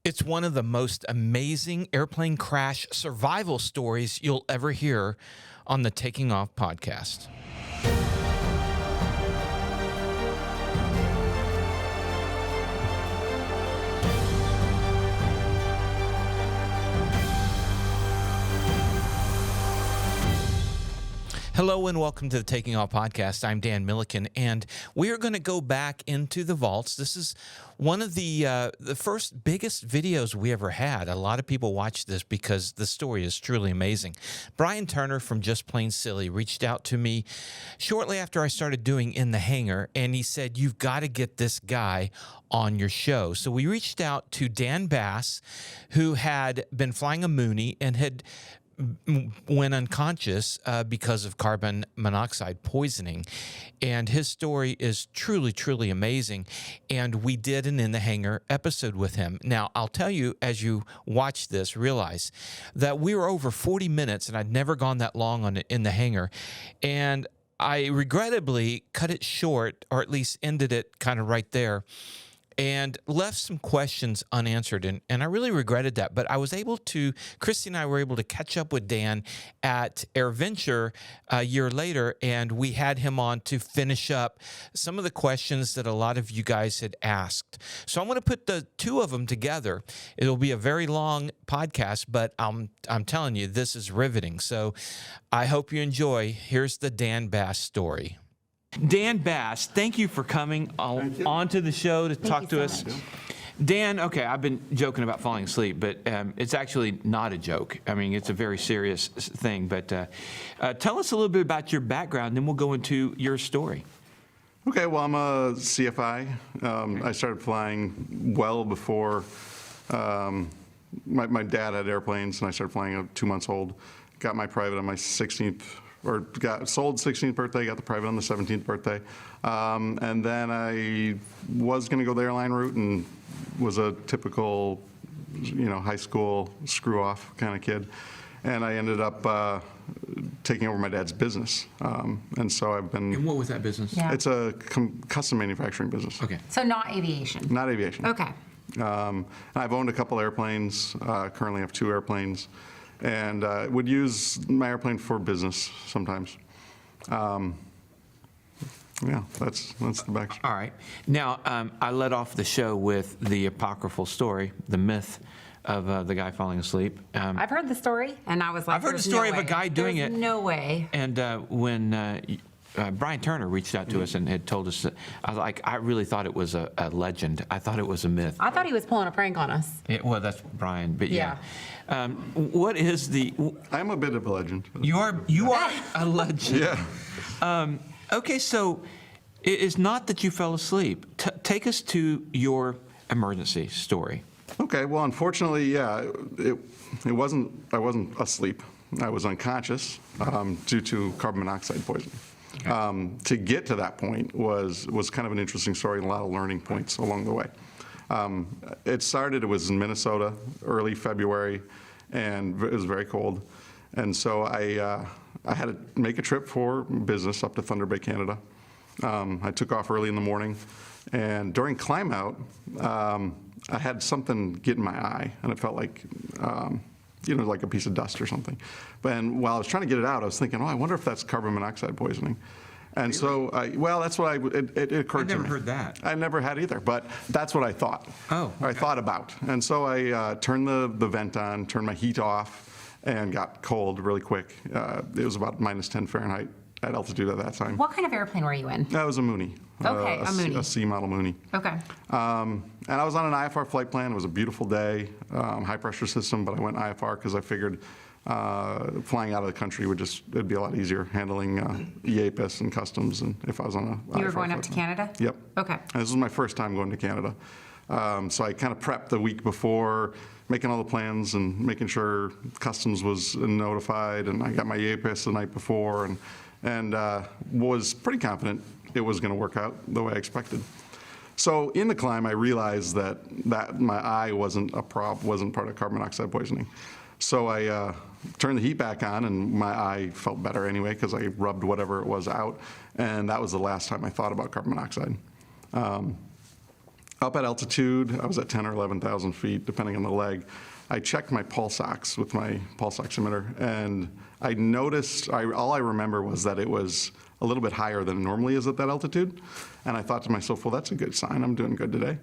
It's one of the most amazing airplane crash survival stories you'll ever hear on the Taking Off podcast. Hello and welcome to the Taking Off podcast. I'm Dan Milliken, and we are going to go back into the vaults. This is one of the first biggest videos we ever had. A lot of people watch this because the story is truly amazing. Brian Turner from Just Plain Silly reached out to me shortly after I started doing In the Hangar, and he said, "You've got to get this guy on your show." So we reached out to Dan Bass, who had been flying a Mooney and went unconscious because of carbon monoxide poisoning. And his story is truly, truly amazing. And we did an In the Hangar episode with him. Now, I'll tell you, as you watch this, realize that we were over 40 minutes, and I'd never gone that long on In the Hangar. And I regrettably cut it short, or at least ended it kind of right there, and left some questions unanswered. And I really regretted that. But I was able to, Christy and I were able to catch up with Dan at Airventure a year later, and we had him on to finish up some of the questions that a lot of you guys had asked. So I'm going to put the two of them together. It'll be a very long podcast, but I'm telling you, this is riveting. So I hope you enjoy. Here's the Dan Bass story. Dan Bass, thank you for coming onto the show to talk to us. Dan, okay, I've been joking about falling asleep, but it's actually not a joke. I mean, it's a very serious thing. But tell us a little bit about your background, and then we'll go into your story. Okay, well, I'm a CFI. I started flying well before my dad had airplanes, and I started flying at 2 months old. Got my private on my 16th. Or got sold 16th birthday, got the private on the 17th birthday. And then I was going to go the airline route and was a typical, high school screw-off kind of kid. And I ended up taking over my dad's business. And so I've been... And what was that business? Yeah. It's a custom manufacturing business. Okay. So not aviation? Not aviation. Okay. I've owned a couple airplanes. Currently have 2 airplanes. And would use my airplane for business sometimes. Yeah, that's the backstory. All right. Now, I led off the show with the apocryphal story, the myth of the guy falling asleep. I've heard the story, and I was like, I've heard the story of a guy doing it. No way. And when Brian Turner reached out to us and had told us that, I really thought it was a legend. I thought it was a myth. I thought he was pulling a prank on us. Well, that's Brian, but yeah. What is the... I'm a bit of a legend. You are a legend. Yeah. Okay, so it is not that you fell asleep. Take us to your emergency story. Okay, well, unfortunately, yeah, I wasn't asleep. I was unconscious due to carbon monoxide poisoning. Okay. To get to that point was kind of an interesting story and a lot of learning points along the way. It was in Minnesota, early February, and it was very cold. And so I had to make a trip for business up to Thunder Bay, Canada. I took off early in the morning, and during climb out, I had something get in my eye, and it felt like, like a piece of dust or something. And while I was trying to get it out, I was thinking, I wonder if that's carbon monoxide poisoning. And really? So, that's what it occurred to me. I never heard that. I never had either, but that's what I thought. Oh. Okay. I thought about. And so I turned the vent on, turned my heat off, and got cold really quick. It was about -10 Fahrenheit at altitude at that time. What kind of airplane were you in? That was a Mooney. Okay, a Mooney. A C model Mooney. Okay. And I was on an IFR flight plan. It was a beautiful day, high pressure system, but I went IFR because I figured flying out of the country it'd be a lot easier handling EAPIS and customs, and if I was on a You were IFR going up flight to plan. Canada? Yep. Okay. And this was my first time going to Canada. So I kind of prepped the week before, making all the plans and making sure customs was notified, and I got my EAPIS the night before, and was pretty confident it was going to work out the way I expected. So in the climb, I realized that my eye wasn't part of carbon monoxide poisoning. So I turned the heat back on, and my eye felt better anyway because I rubbed whatever it was out, and that was the last time I thought about carbon monoxide. Up at altitude, I was at 10 or 11,000 feet, depending on the leg. I checked my pulse ox with my pulse oximeter, and I noticed, all I remember was that it was a little bit higher than it normally is at that altitude. And I thought to myself, well, that's a good sign. I'm doing good today.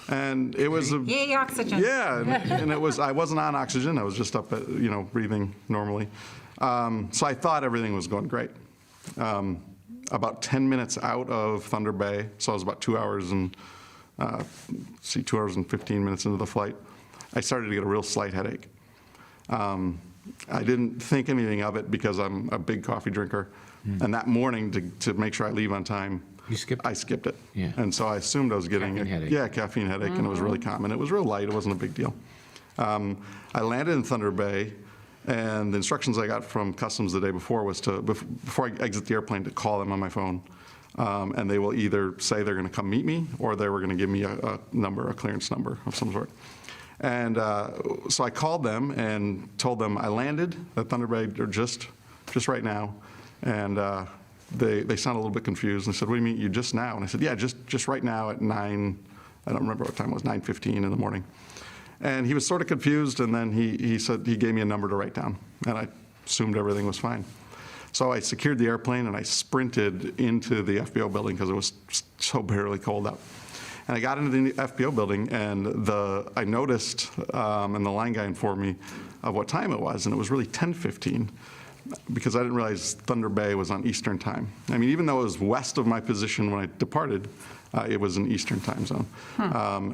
And it was Yay, oxygen. yeah, and it was, I wasn't on oxygen. I was just up at, breathing normally. So I thought everything was going great. About 10 minutes out of Thunder Bay, so I was about 2 hours and 2 hours and 15 minutes into the flight, I started to get a real slight headache. I didn't think anything of it because I'm a big coffee drinker. And that morning, to make sure I leave on time, I skipped it. Yeah. And so I assumed I was getting Caffeine headache. Yeah, caffeine headache, and it was really common. It was real light. It wasn't a big deal. I landed in Thunder Bay, and the instructions I got from customs the day before was to, before I exit the airplane, to call them on my phone. And they will either say they're going to come meet me, or they were going to give me a number, a clearance number of some sort. And so I called them and told them I landed at Thunder Bay just right now. And they sounded a little bit confused and said, what do you mean, you just now? And I said, yeah, just right now at 9, I don't remember what time it was, 9:15 in the morning. And he was sort of confused, and then he said, he gave me a number to write down. And I assumed everything was fine. So I secured the airplane and I sprinted into the FBO building because it was so bitterly cold out. And I got into the FBO building, and I noticed, and the line guy informed me of what time it was, and it was really 10:15, because I didn't realize Thunder Bay was on Eastern time. I mean, even though it was west of my position when I departed, it was an Eastern time zone.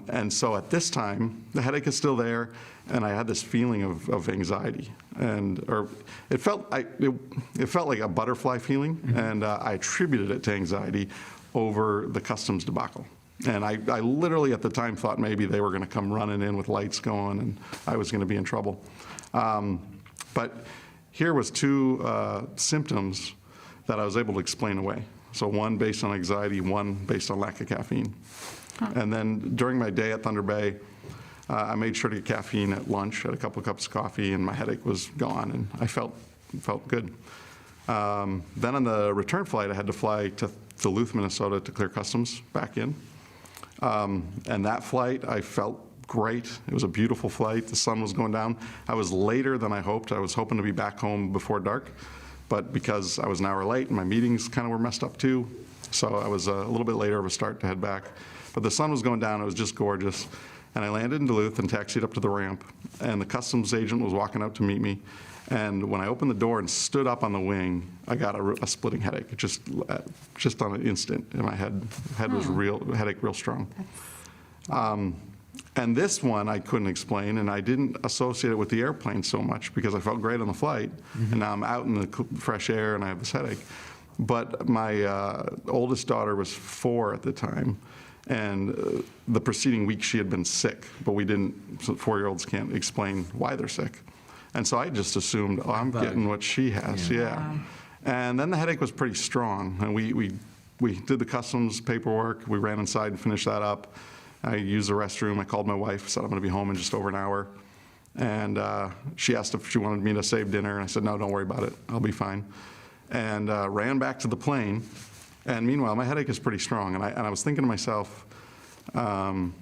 And so at this time, the headache is still there, and I had this feeling of anxiety, or it felt like a butterfly feeling, and I attributed it to anxiety over the customs debacle. And I literally at the time thought maybe they were going to come running in with lights going, and I was going to be in trouble. But here was two symptoms that I was able to explain away. So one based on anxiety, one based on lack of caffeine. And then during my day at Thunder Bay, I made sure to get caffeine at lunch, had a couple of cups of coffee, and my headache was gone, and I felt good. Then on the return flight, I had to fly to Duluth, Minnesota to clear customs back in. And that flight, I felt great. It was a beautiful flight. The sun was going down. I was later than I hoped. I was hoping to be back home before dark, but because I was an hour late and my meetings kind of were messed up too, so I was a little bit later of a start to head back. But the sun was going down. It was just gorgeous. And I landed in Duluth and taxied up to the ramp, and the customs agent was walking out to meet me. And when I opened the door and stood up on the wing, I got a splitting headache, just on an instant. In my head was headache real strong. And this one I couldn't explain, and I didn't associate it with the airplane so much because I felt great on the flight, and now I'm out in the fresh air and I have this headache. But my oldest daughter was 4 at the time, and the preceding week she had been sick, but we didn't, so 4-year-olds can't explain why they're sick. And so I just assumed, oh, I'm getting what she has, yeah. And then the headache was pretty strong, and we did the customs paperwork, we ran inside and finished that up. I used the restroom, I called my wife, said I'm gonna be home in just over an hour. And she asked if she wanted me to save dinner, and I said, no, don't worry about it, I'll be fine. And ran back to the plane, and meanwhile, my headache is pretty strong, and I was thinking to myself, I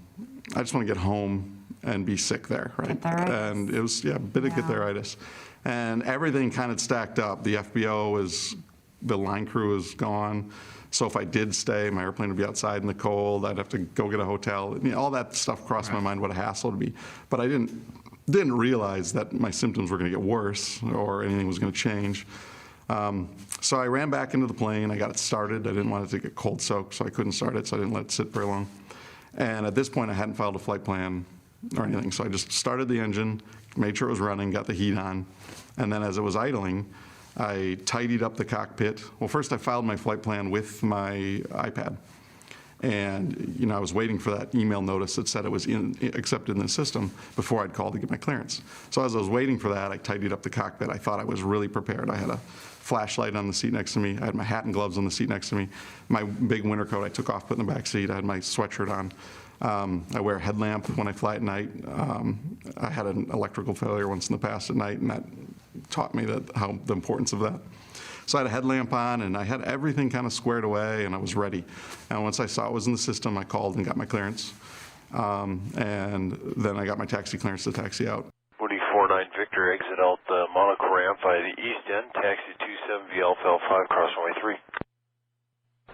just wanna get home and be sick there, right? And it was, a bit of get-there-itis. And everything kind of stacked up. The FBO the line crew is gone. So if I did stay, my airplane would be outside in the cold. I'd have to go get a hotel. All that stuff crossed my mind, what a hassle it'd be. But I didn't realize that my symptoms were gonna get worse or anything was gonna change. So I ran back into the plane. I got it started. I didn't want it to get cold soaked, so I couldn't start it, so I didn't let it sit very long. And at this point, I hadn't filed a flight plan or anything. So I just started the engine, made sure it was running, got the heat on. And then as it was idling, I tidied up the cockpit. Well, first I filed my flight plan with my iPad. And I was waiting for that email notice that said it was accepted in the system before I'd called to get my clearance. So as I was waiting for that, I tidied up the cockpit. I thought I was really prepared. I had a flashlight on the seat next to me. I had my hat and gloves on the seat next to me. My big winter coat I took off, put in the back seat. I had my sweatshirt on. I wear a headlamp when I fly at night. I had an electrical failure once in the past at night, and that taught me the importance of that. So I had a headlamp on, and I had everything kind of squared away, and I was ready. And once I saw it was in the system, I called and got my clearance. And then I got my taxi clearance to taxi out. Moody 49 Victor, exit out Monaco ramp via the east end, taxi 27 Alpha L5, cross runway 3.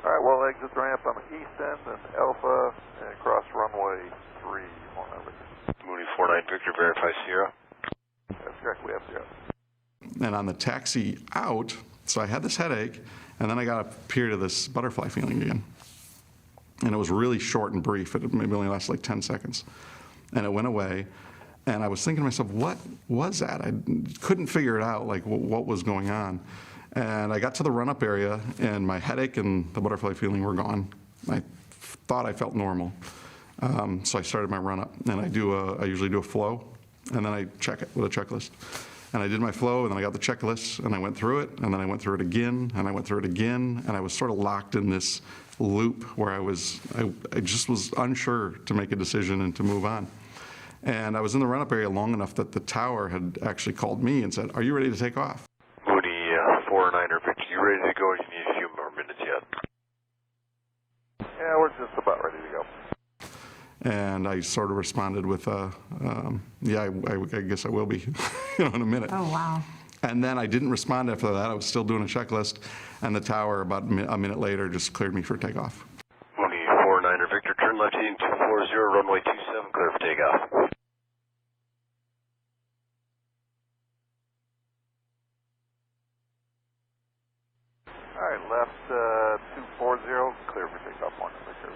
All right, well, exit the ramp on the east end and Alpha and cross runway 3. Moody 49 Victor, verify Sierra. That's correct, we have Sierra. And on the taxi out, so I had this headache, and then I got a period of this butterfly feeling again. And it was really short and brief. It maybe only lasted like 10 seconds. And it went away. And I was thinking to myself, what was that? I couldn't figure it out, like what was going on. And I got to the run-up area, and my headache and the butterfly feeling were gone. I thought I felt normal. So I started my run-up. And I usually do a flow, and then I check it with a checklist. And I did my flow, and then I got the checklist, and I went through it, and then I went through it again, and I went through it again, and I was sort of locked in this loop where I just was unsure to make a decision and to move on. And I was in the run-up area long enough that the tower had actually called me and said, "Are you ready to take off?" Moody 49er Victor, you ready to go? You need a few more minutes yet. Yeah, we're just about ready to go. And I sort of responded with, yeah, I guess I will be in a minute. Oh, wow. And then I didn't respond after that. I was still doing a checklist, and the tower about a minute later just cleared me for takeoff. Moody 49er Victor, turn left heading 240, runway 27, clear for takeoff. All right, left 240, clear for takeoff.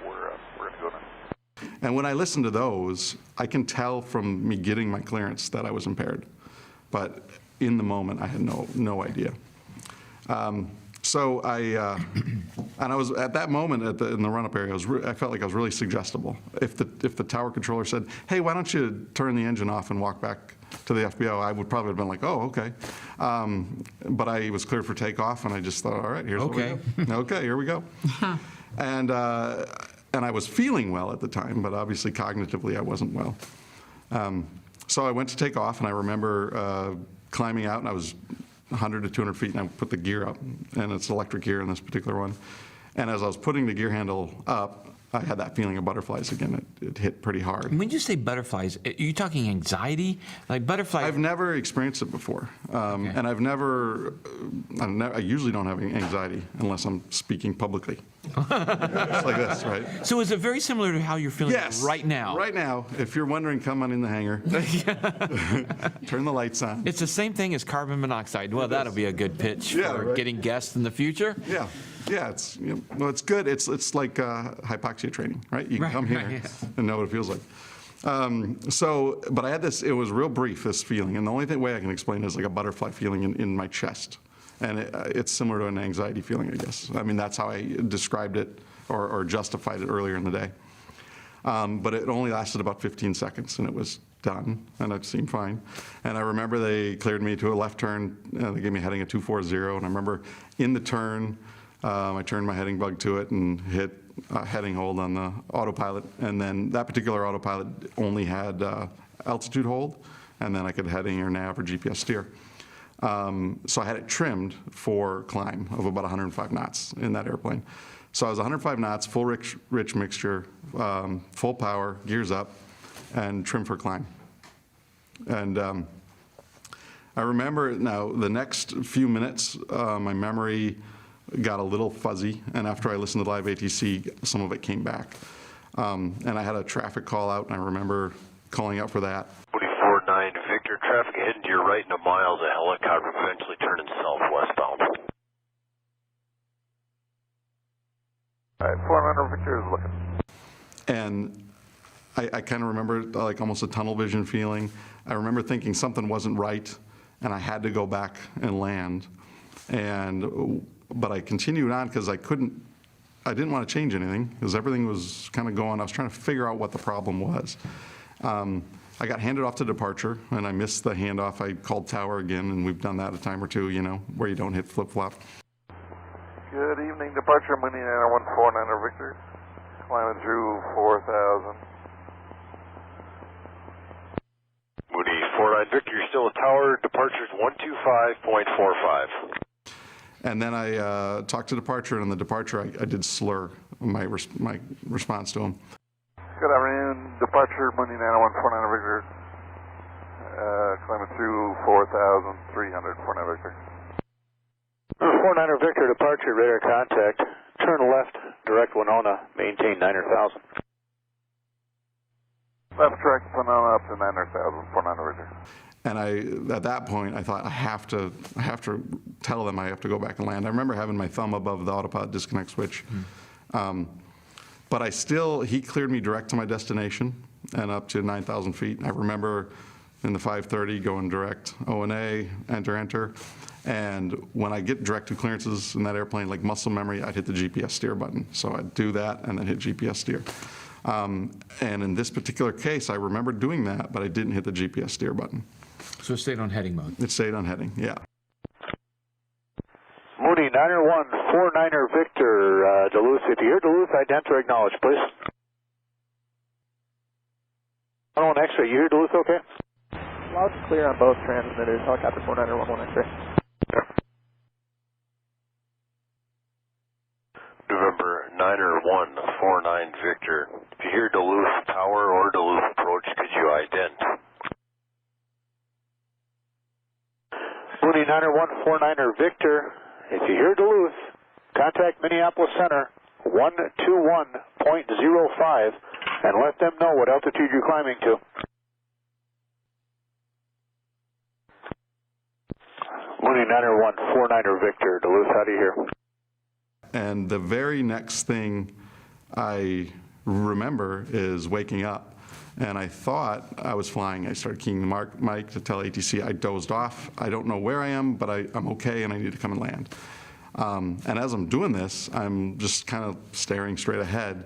We're going to go now. And when I listen to those, I can tell from me getting my clearance that I was impaired. But in the moment, I had no idea. So and I was at that moment in the run-up area. I felt like I was really suggestible. If the tower controller said, "Hey, why don't you turn the engine off and walk back to the FBO?" I would probably have been like, "Oh, okay." But I was cleared for takeoff, and I just thought, "All right, here's Okay. what we go." Okay, here we go. And I was feeling well at the time, but obviously cognitively I wasn't well. So I went to take off, and I remember climbing out, and I was 100 to 200 feet, and I put the gear up, and it's electric gear in this particular one. And as I was putting the gear handle up, I had that feeling of butterflies again. It hit pretty hard. When you say butterflies, are you talking anxiety? Like butterflies? I've never experienced it before, and I usually don't have anxiety unless I'm speaking publicly. It's like this, right? So is it very similar to how you're feeling Yes. right now? Right now, if you're wondering, come on in the hangar. Turn the lights on. It's the same thing as carbon monoxide. Well, that'll be a good pitch Yeah, for right. getting guests in the future. Yeah, it's well, it's good. It's like hypoxia training, right? You can Right, come here right, yeah. and know what it feels like. But I had this. It was real brief, this feeling, and the only way I can explain it is like a butterfly feeling in my chest, and it's similar to an anxiety feeling, I guess. I mean, that's how I described it or justified it earlier in the day. But it only lasted about 15 seconds, and it was done, and it seemed fine. And I remember they cleared me to a left turn. They gave me a heading of 240, and I remember in the turn, I turned my heading bug to it and hit heading hold on the autopilot. And then that particular autopilot only had altitude hold, and then I could heading or nav or GPS steer. So I had it trimmed for climb of about 105 knots in that airplane. So I was 105 knots, full rich mixture, full power, gears up, and trim for climb. And I remember now the next few minutes, my memory got a little fuzzy, and after I listened to the live ATC, some of it came back. And I had a traffic call out, and I remember calling out for that. 49 Victor, traffic heading to your right in a mile, the helicopter eventually turning southwestbound. All right, 400 Victor is looking. And I kind of remember like almost a tunnel vision feeling. I remember thinking something wasn't right, and I had to go back and land. But I continued on because I didn't want to change anything because everything was kind of going. I was trying to figure out what the problem was. I got handed off to departure, and I missed the handoff. I called tower again, and we've done that a time or two, where you don't hit flip-flop. Good evening, departure, Mooney 90149 Victor. Climbing through 4,000. Moody 49 Victor, you're still at tower, departure's 125.45. And then I talked to departure, and on the departure, I did slur my response to him. Good afternoon, Departure, Mooney 901, 49 Victor. Climbing through 4,300, 49 Victor. 49er Victor, departure, radar contact. Turn left, direct Winona, maintain 9,000. Left direct Winona up to 9,000, 49er Victor. And at that point, I thought I have to tell them I have to go back and land. I remember having my thumb above the autopilot disconnect switch. But he cleared me direct to my destination and up to 9,000 feet. I remember in the 530 going direct O&A, enter. And when I get direct to clearances in that airplane, like muscle memory, I'd hit the GPS steer button. So I'd do that and then hit GPS steer. And in this particular case, I remember doing that, but I didn't hit the GPS steer button. So it stayed on heading mode. It stayed on heading, yeah. Mooney 901, 49er Victor, Duluth. If you hear Duluth, ident or acknowledge, please. 101 X-ray, you hear Duluth okay? Loud and clear on both transmitters, helicopter 49er 11 X-ray. November 9er 149 Victor. If you hear Duluth Tower or Duluth approach, could you ident? Mooney 9er 149er Victor. If you hear Duluth, contact Minneapolis Center 121.05 and let them know what altitude you're climbing to. Mooney 9er 149er Victor, Duluth, how do you hear? And the very next thing I remember is waking up. And I thought I was flying. I started keying the mic to tell ATC I dozed off. I don't know where I am, but I'm okay and I need to come and land. And as I'm doing this, I'm just kind of staring straight ahead.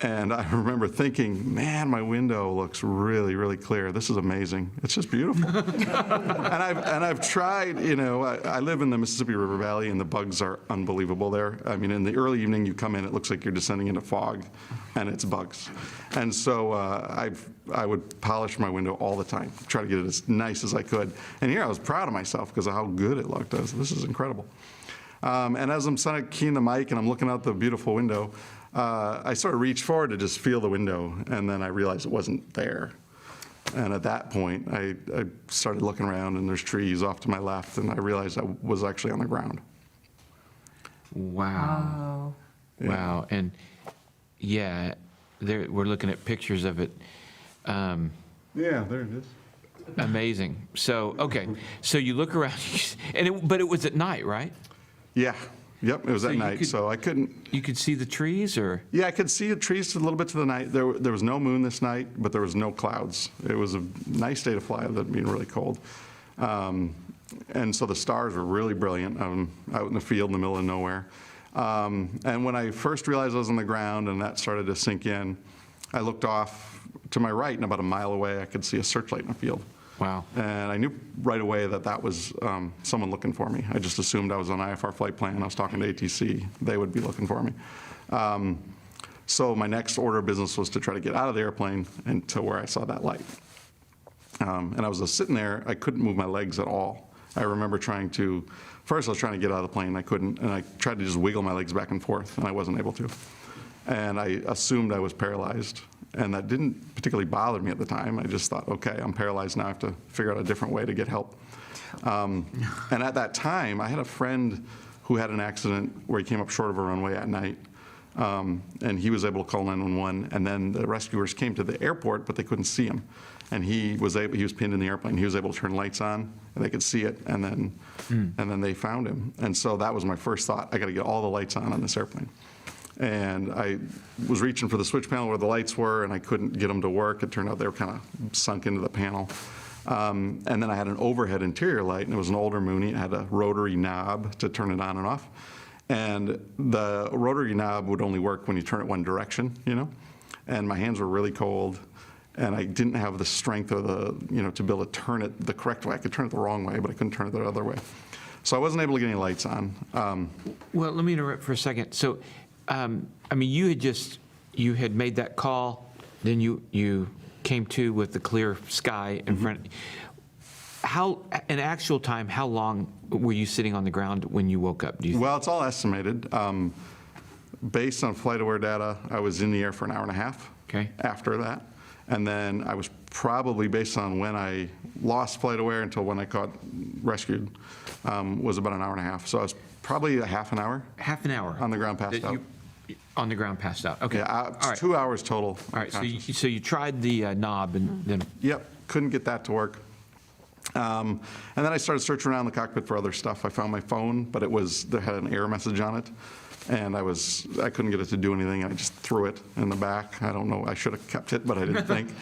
And I remember thinking, man, my window looks really, really clear. This is amazing. It's just beautiful. and I've tried, I live in the Mississippi River Valley, and the bugs are unbelievable there. I mean, in the early evening, you come in, it looks like you're descending into fog, and it's bugs. And so I would polish my window all the time, try to get it as nice as I could. And here I was proud of myself because of how good it looked. I was, this is incredible. And as I'm sort of keying the mic and I'm looking out the beautiful window, I sort of reached forward to just feel the window, and then I realized it wasn't there. And at that point, I started looking around, and there's trees off to my left, and I realized I was actually on the ground. Wow. Oh. Wow. And yeah, we're looking at pictures of it. Yeah, there it is. Amazing. So, okay. So you look around, but it was at night, right? Yeah. Yep, it was at you night, so I couldn't. You could see the trees, or? Yeah, I could see the trees a little bit to the night. There was no moon this night, but there was no clouds. It was a nice day to fly, that being really cold. And so the stars were really brilliant out in the field in the middle of nowhere. And when I first realized I was on the ground and that started to sink in, I looked off to my right, and about a mile away, I could see a searchlight in a field. Wow. And I knew right away that was someone looking for me. I just assumed I was on IFR flight plan. I was talking to ATC. They would be looking for me. So my next order of business was to try to get out of the airplane and to where I saw that light. And I was just sitting there. I couldn't move my legs at all. I remember first I was trying to get out of the plane. I couldn't. And I tried to just wiggle my legs back and forth, and I wasn't able to. And I assumed I was paralyzed. And that didn't particularly bother me at the time. I just thought, okay, I'm paralyzed now. I have to figure out a different way to get help. And at that time, I had a friend who had an accident where he came up short of a runway at night. And he was able to call 911. And then the rescuers came to the airport, but they couldn't see him. And he was pinned in the airplane. He was able to turn lights on, and they could see it. And then they found him. And so that was my first thought. I got to get all the lights on this airplane. And I was reaching for the switch panel where the lights were, and I couldn't get them to work. It turned out they were kind of sunk into the panel. And then I had an overhead interior light, and it was an older Mooney. It had a rotary knob to turn it on and off. And the rotary knob would only work when you turn it one direction, And my hands were really cold, and I didn't have the strength or to be able to turn it the correct way. I could turn it the wrong way, but I couldn't turn it the other way. So I wasn't able to get any lights on. Well, let me interrupt for a second. So, you had made that call, then you came to with the clear sky in front. In actual time, how long were you sitting on the ground when you woke up? Well, it's all estimated. Based on flight aware data, I was in the air for an hour and a half Okay. after that. And then I was probably, based on when I lost flight aware until when I got rescued, was about an hour and a half. So I was probably a half an hour. Half an hour. On the ground, passed out. On the ground, passed out. Okay. Yeah, All right. 2 hours total. All right. So you tried the knob and then. Yep, couldn't get that to work. And then I started searching around the cockpit for other stuff. I found my phone, but there had an error message on it. And I couldn't get it to do anything. I just threw it in the back. I don't know. I should have kept it, but I didn't think.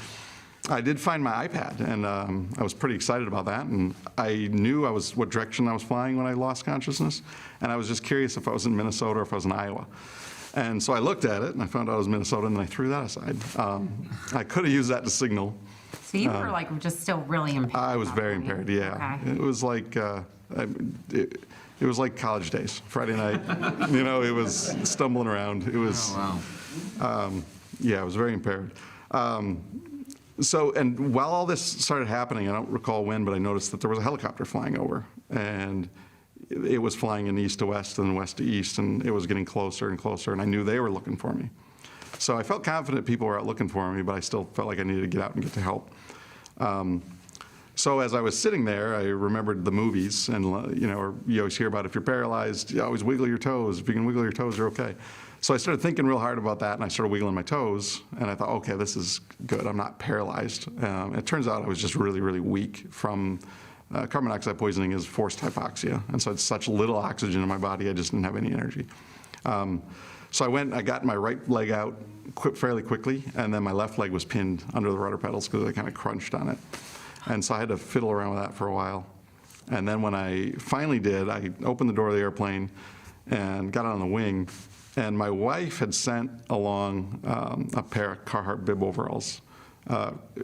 I did find my iPad, and I was pretty excited about that. And I knew what direction I was flying when I lost consciousness. And I was just curious if I was in Minnesota or if I was in Iowa. And so I looked at it, and I found out it was Minnesota, and then I threw that aside. I could have used that to signal. So you were like just still really impaired. I was very impaired, yeah. Okay. It was like it was like college days, Friday night. It was stumbling around. It was, yeah, it was very impaired. And while all this started happening, I don't recall when, but I noticed that there was a helicopter flying over, and it was flying in east to west and west to east, and it was getting closer and closer, and I knew they were looking for me. So I felt confident people were out looking for me, but I still felt like I needed to get out and get to help. So as I was sitting there, I remembered the movies, and or you always hear about if you're paralyzed, you always wiggle your toes. If you can wiggle your toes, you're okay. So I started thinking real hard about that, and I started wiggling my toes, and I thought, okay, this is good. I'm not paralyzed. It turns out I was just really, really weak from carbon monoxide poisoning is forced hypoxia, and so it's such little oxygen in my body, I just didn't have any energy. So I got my right leg out fairly quickly, and then my left leg was pinned under the rudder pedals because I kind of crunched on it. And so I had to fiddle around with that for a while. And then when I finally did, I opened the door of the airplane and got on the wing, and my wife had sent along a pair of Carhartt bib overalls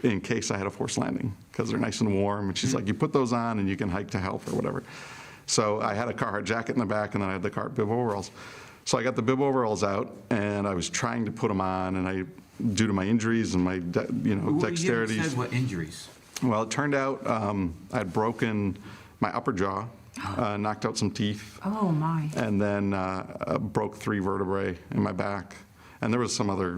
in case I had a forced landing, because they're nice and warm. And she's like, you put those on and you can hike to health or whatever. So I had a Carhartt jacket in the back, and then I had the Carhartt bib overalls. So I got the bib overalls out, and I was trying to put them on, and due to my injuries and my dexterity. You said what injuries? Well, it turned out I'd broken my upper jaw, knocked out some teeth. Oh my. And then broke 3 vertebrae in my back. And there was some other,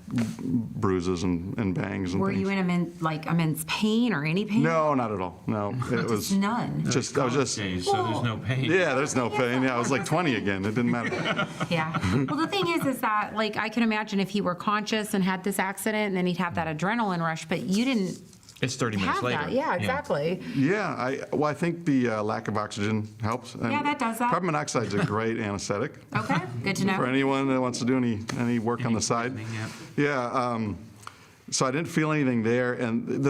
bruises and bangs and Were things. you in immense pain or any pain? No, not at all. No, it was none. I was just. Days, so there's no pain. Yeah, there's no pain. Yeah, I was like 20 again. It didn't matter. Yeah. Well, the thing is that I can imagine if he were conscious and had this accident, and then he'd have that adrenaline rush, but you didn't. It's 30 minutes have later. that. Yeah, exactly. Yeah, I think the lack of oxygen helps. And Yeah, that does that. Carbon monoxide is a great anesthetic. Okay, good to know. For anyone that wants to do any work on the side. Yeah. So I didn't feel anything there, and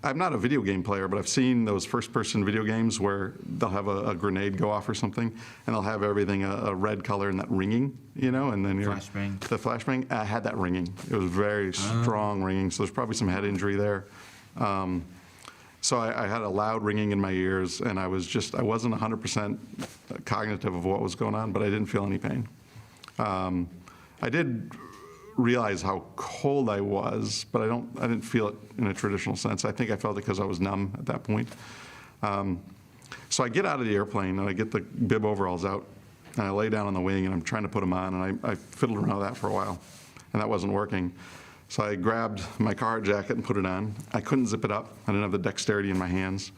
I'm not a video game player, but I've seen those first-person video games where they'll have a grenade go off or something, and they'll have everything a red color and that ringing, and then Flashbang. The flashbang. I had that ringing. It was very strong ringing, so there's probably some head injury there. So I had a loud ringing in my ears, and I wasn't 100% cognitive of what was going on, but I didn't feel any pain. I did realize how cold I was, but I didn't feel it in a traditional sense. I think I felt it because I was numb at that point. So I get out of the airplane, and I get the bib overalls out, and I lay down on the wing, and I'm trying to put them on, and I fiddled around with that for a while, and that wasn't working. So I grabbed my Carhartt jacket and put it on. I couldn't zip it up. I didn't have the dexterity in my hands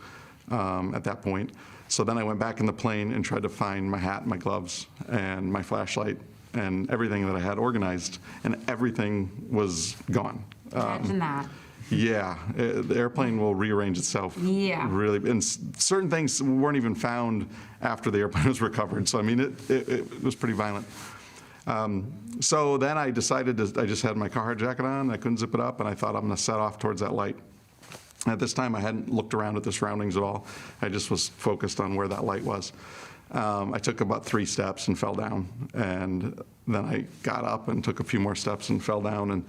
at that point. So then I went back in the plane and tried to find my hat, my gloves, and my flashlight, and everything that I had organized, and everything was gone. Imagine that. Yeah, the airplane will rearrange itself. Yeah. Really, and certain things weren't even found after the airplane was recovered. So I mean, it was pretty violent. So then I decided I just had my Carhartt jacket on, I couldn't zip it up, and I thought I'm gonna set off towards that light. At this time, I hadn't looked around at the surroundings at all. I just was focused on where that light was. I took about 3 steps and fell down, and then I got up and took a few more steps and fell down, and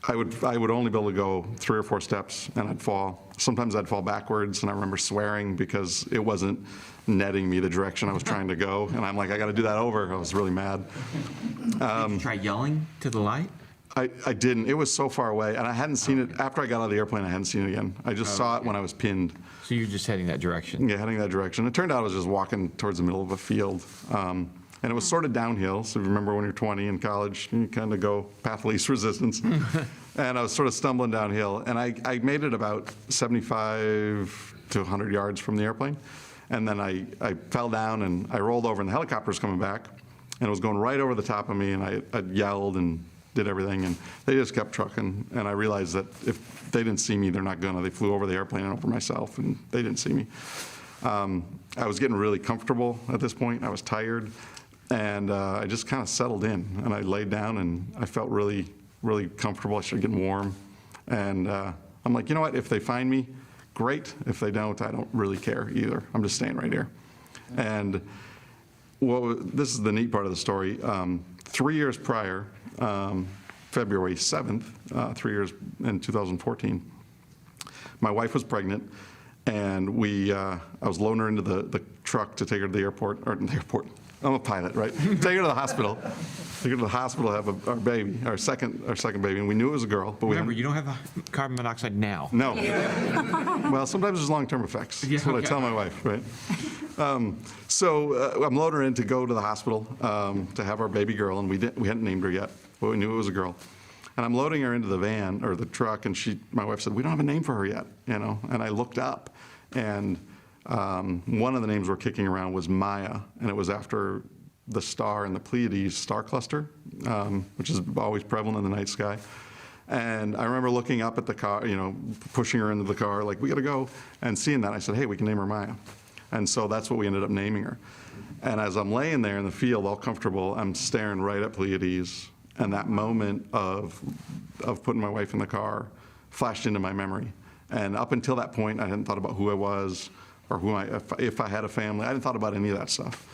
I would only be able to go 3 or 4 steps, and I'd fall. Sometimes I'd fall backwards, and I remember swearing because it wasn't netting me the direction I was trying to go, and I'm like, I got to do that over. I was really mad. Did you try yelling to the light? I didn't. It was so far away, and I hadn't seen it. After I got out of the airplane, I hadn't seen it again. I just saw it when I was pinned. So you're just heading that direction? Yeah, heading that direction. It turned out I was just walking towards the middle of a field. And it was sort of downhill. So if you remember when you're 20 in college, you kind of go path of least resistance. And I was sort of stumbling downhill, and I made it about 75 to 100 yards from the airplane. And then I fell down, and I rolled over, and the helicopter was coming back, and it was going right over the top of me, and I yelled and did everything, and they just kept trucking. And I realized that if they didn't see me, they're not gonna. They flew over the airplane and over myself, and they didn't see me. I was getting really comfortable at this point. I was tired, and I just kind of settled in, and I laid down, and I felt really, really comfortable. I started getting warm, and I'm like, you know what? If they find me, great. If they don't, I don't really care either. I'm just staying right here. And this is the neat part of the story. 3 years prior, February 7th, 3 years in 2014, my wife was pregnant, and I was loading her into the truck to take her to the airport, I'm a pilot, right? Take her to the hospital. Take her to the hospital to have our baby, our second baby, and we knew it was a girl. But Remember, you don't have carbon monoxide now. No. Well, sometimes there's long-term effects. That's what I tell my wife, right? So I'm loading her in to go to the hospital to have our baby girl, and we hadn't named her yet, but we knew it was a girl. And I'm loading her into the van or the truck, and my wife said, "We don't have a name for her yet," And I looked up, and one of the names we're kicking around was Maya, and it was after the star in the Pleiades star cluster, which is always prevalent in the night sky. And I remember looking up at the car, pushing her into the car, like, we gotta go, and seeing that, I said, hey, we can name her Maya. And so that's what we ended up naming her. And as I'm laying there in the field, all comfortable, I'm staring right at Pleiades, and that moment of putting my wife in the car flashed into my memory. And up until that point, I hadn't thought about who I was or if I had a family. I hadn't thought about any of that stuff.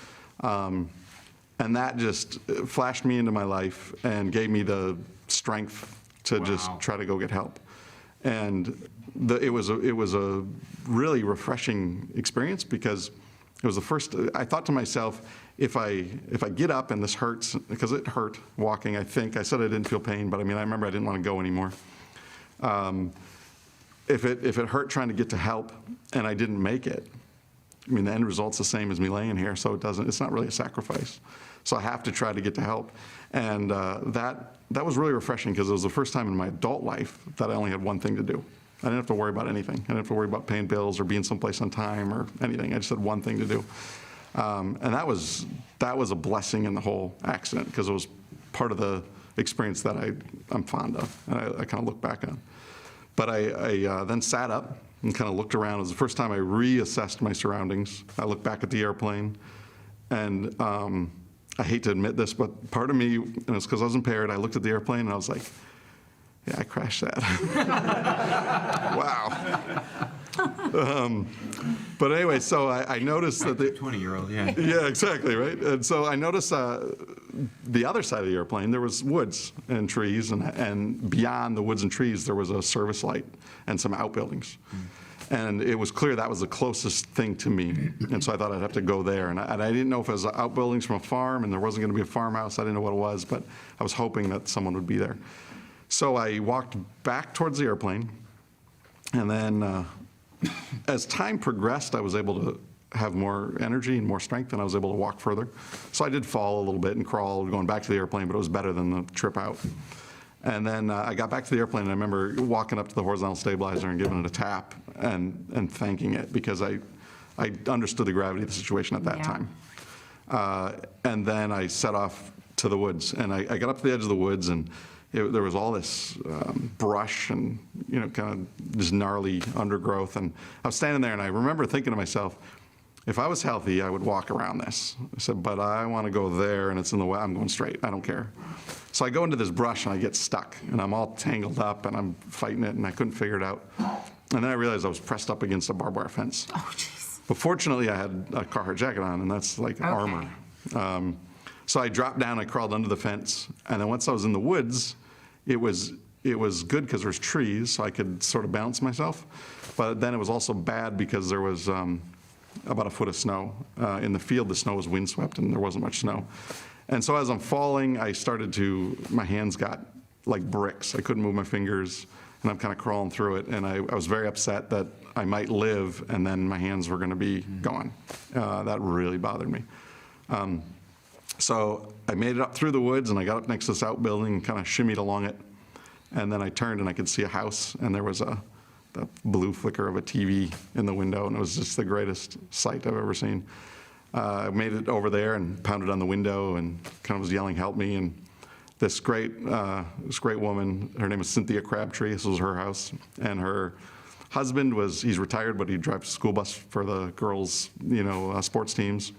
And that just flashed me into my life and gave me the strength to just try to go get help. And it was a really refreshing experience, because it was the first. I thought to myself, if I get up and this hurts, because it hurt walking. I said I didn't feel pain, but I remember I didn't want to go anymore. If it hurt trying to get to help and I didn't make it, the end result's the same as me laying here, so it's not really a sacrifice. So I have to try to get to help. And that was really refreshing, because it was the first time in my adult life that I only had one thing to do. I didn't have to worry about anything. I didn't have to worry about paying bills or being someplace on time or anything. I just had one thing to do. And that was a blessing in the whole accident, because it was part of the experience that I'm fond of, and I kind of look back on. But I then sat up and kind of looked around. It was the first time I reassessed my surroundings. I looked back at the airplane, and I hate to admit this, but part of me, and it's because I was impaired, I looked at the airplane and I was like, yeah, I crashed that. Wow. But anyway, so I noticed that the 20-year-old, yeah. Yeah, exactly, right? And so I noticed the other side of the airplane, there was woods and trees, and beyond the woods and trees, there was a service light and some outbuildings. And it was clear that was the closest thing to me. And so I thought I'd have to go there. And I didn't know if it was outbuildings from a farm, and there wasn't going to be a farmhouse. I didn't know what it was, but I was hoping that someone would be there. So I walked back towards the airplane, and then as time progressed, I was able to have more energy and more strength, and I was able to walk further. So I did fall a little bit and crawl going back to the airplane, but it was better than the trip out. And then I got back to the airplane, and I remember walking up to the horizontal stabilizer and giving it a tap and thanking it, because I understood the gravity of the situation at that time. And then I set off to the woods, and I got up to the edge of the woods, and there was all this brush and kind of this gnarly undergrowth, and I was standing there, and I remember thinking to myself, if I was healthy, I would walk around this. I said, but I want to go there, and it's in the way. I'm going straight. I don't care. So I go into this brush, and I get stuck, and I'm all tangled up, and I'm fighting it, and I couldn't figure it out. And then I realized I was pressed up against a barbed wire fence. Oh, jeez. But fortunately, I had a Carhartt jacket on, and that's like armor. So I dropped down, I crawled under the fence, and then once I was in the woods, it was good because there was trees, so I could sort of balance myself. But then it was also bad because there was about a foot of snow. In the field, the snow was windswept, and there wasn't much snow. And so as I'm falling, my hands got like bricks. I couldn't move my fingers, and I'm kind of crawling through it. And I was very upset that I might live, and then my hands were going to be gone. That really bothered me. So I made it up through the woods, and I got up next to this outbuilding and kind of shimmied along it. And then I turned and I could see a house, and there was the blue flicker of a TV in the window, and it was just the greatest sight I've ever seen. I made it over there and pounded on the window and kind of was yelling, "Help me!" And this great woman, her name is Cynthia Crabtree. This was her house, and her husband he's retired, but he drives a school bus for the girls, sports teams.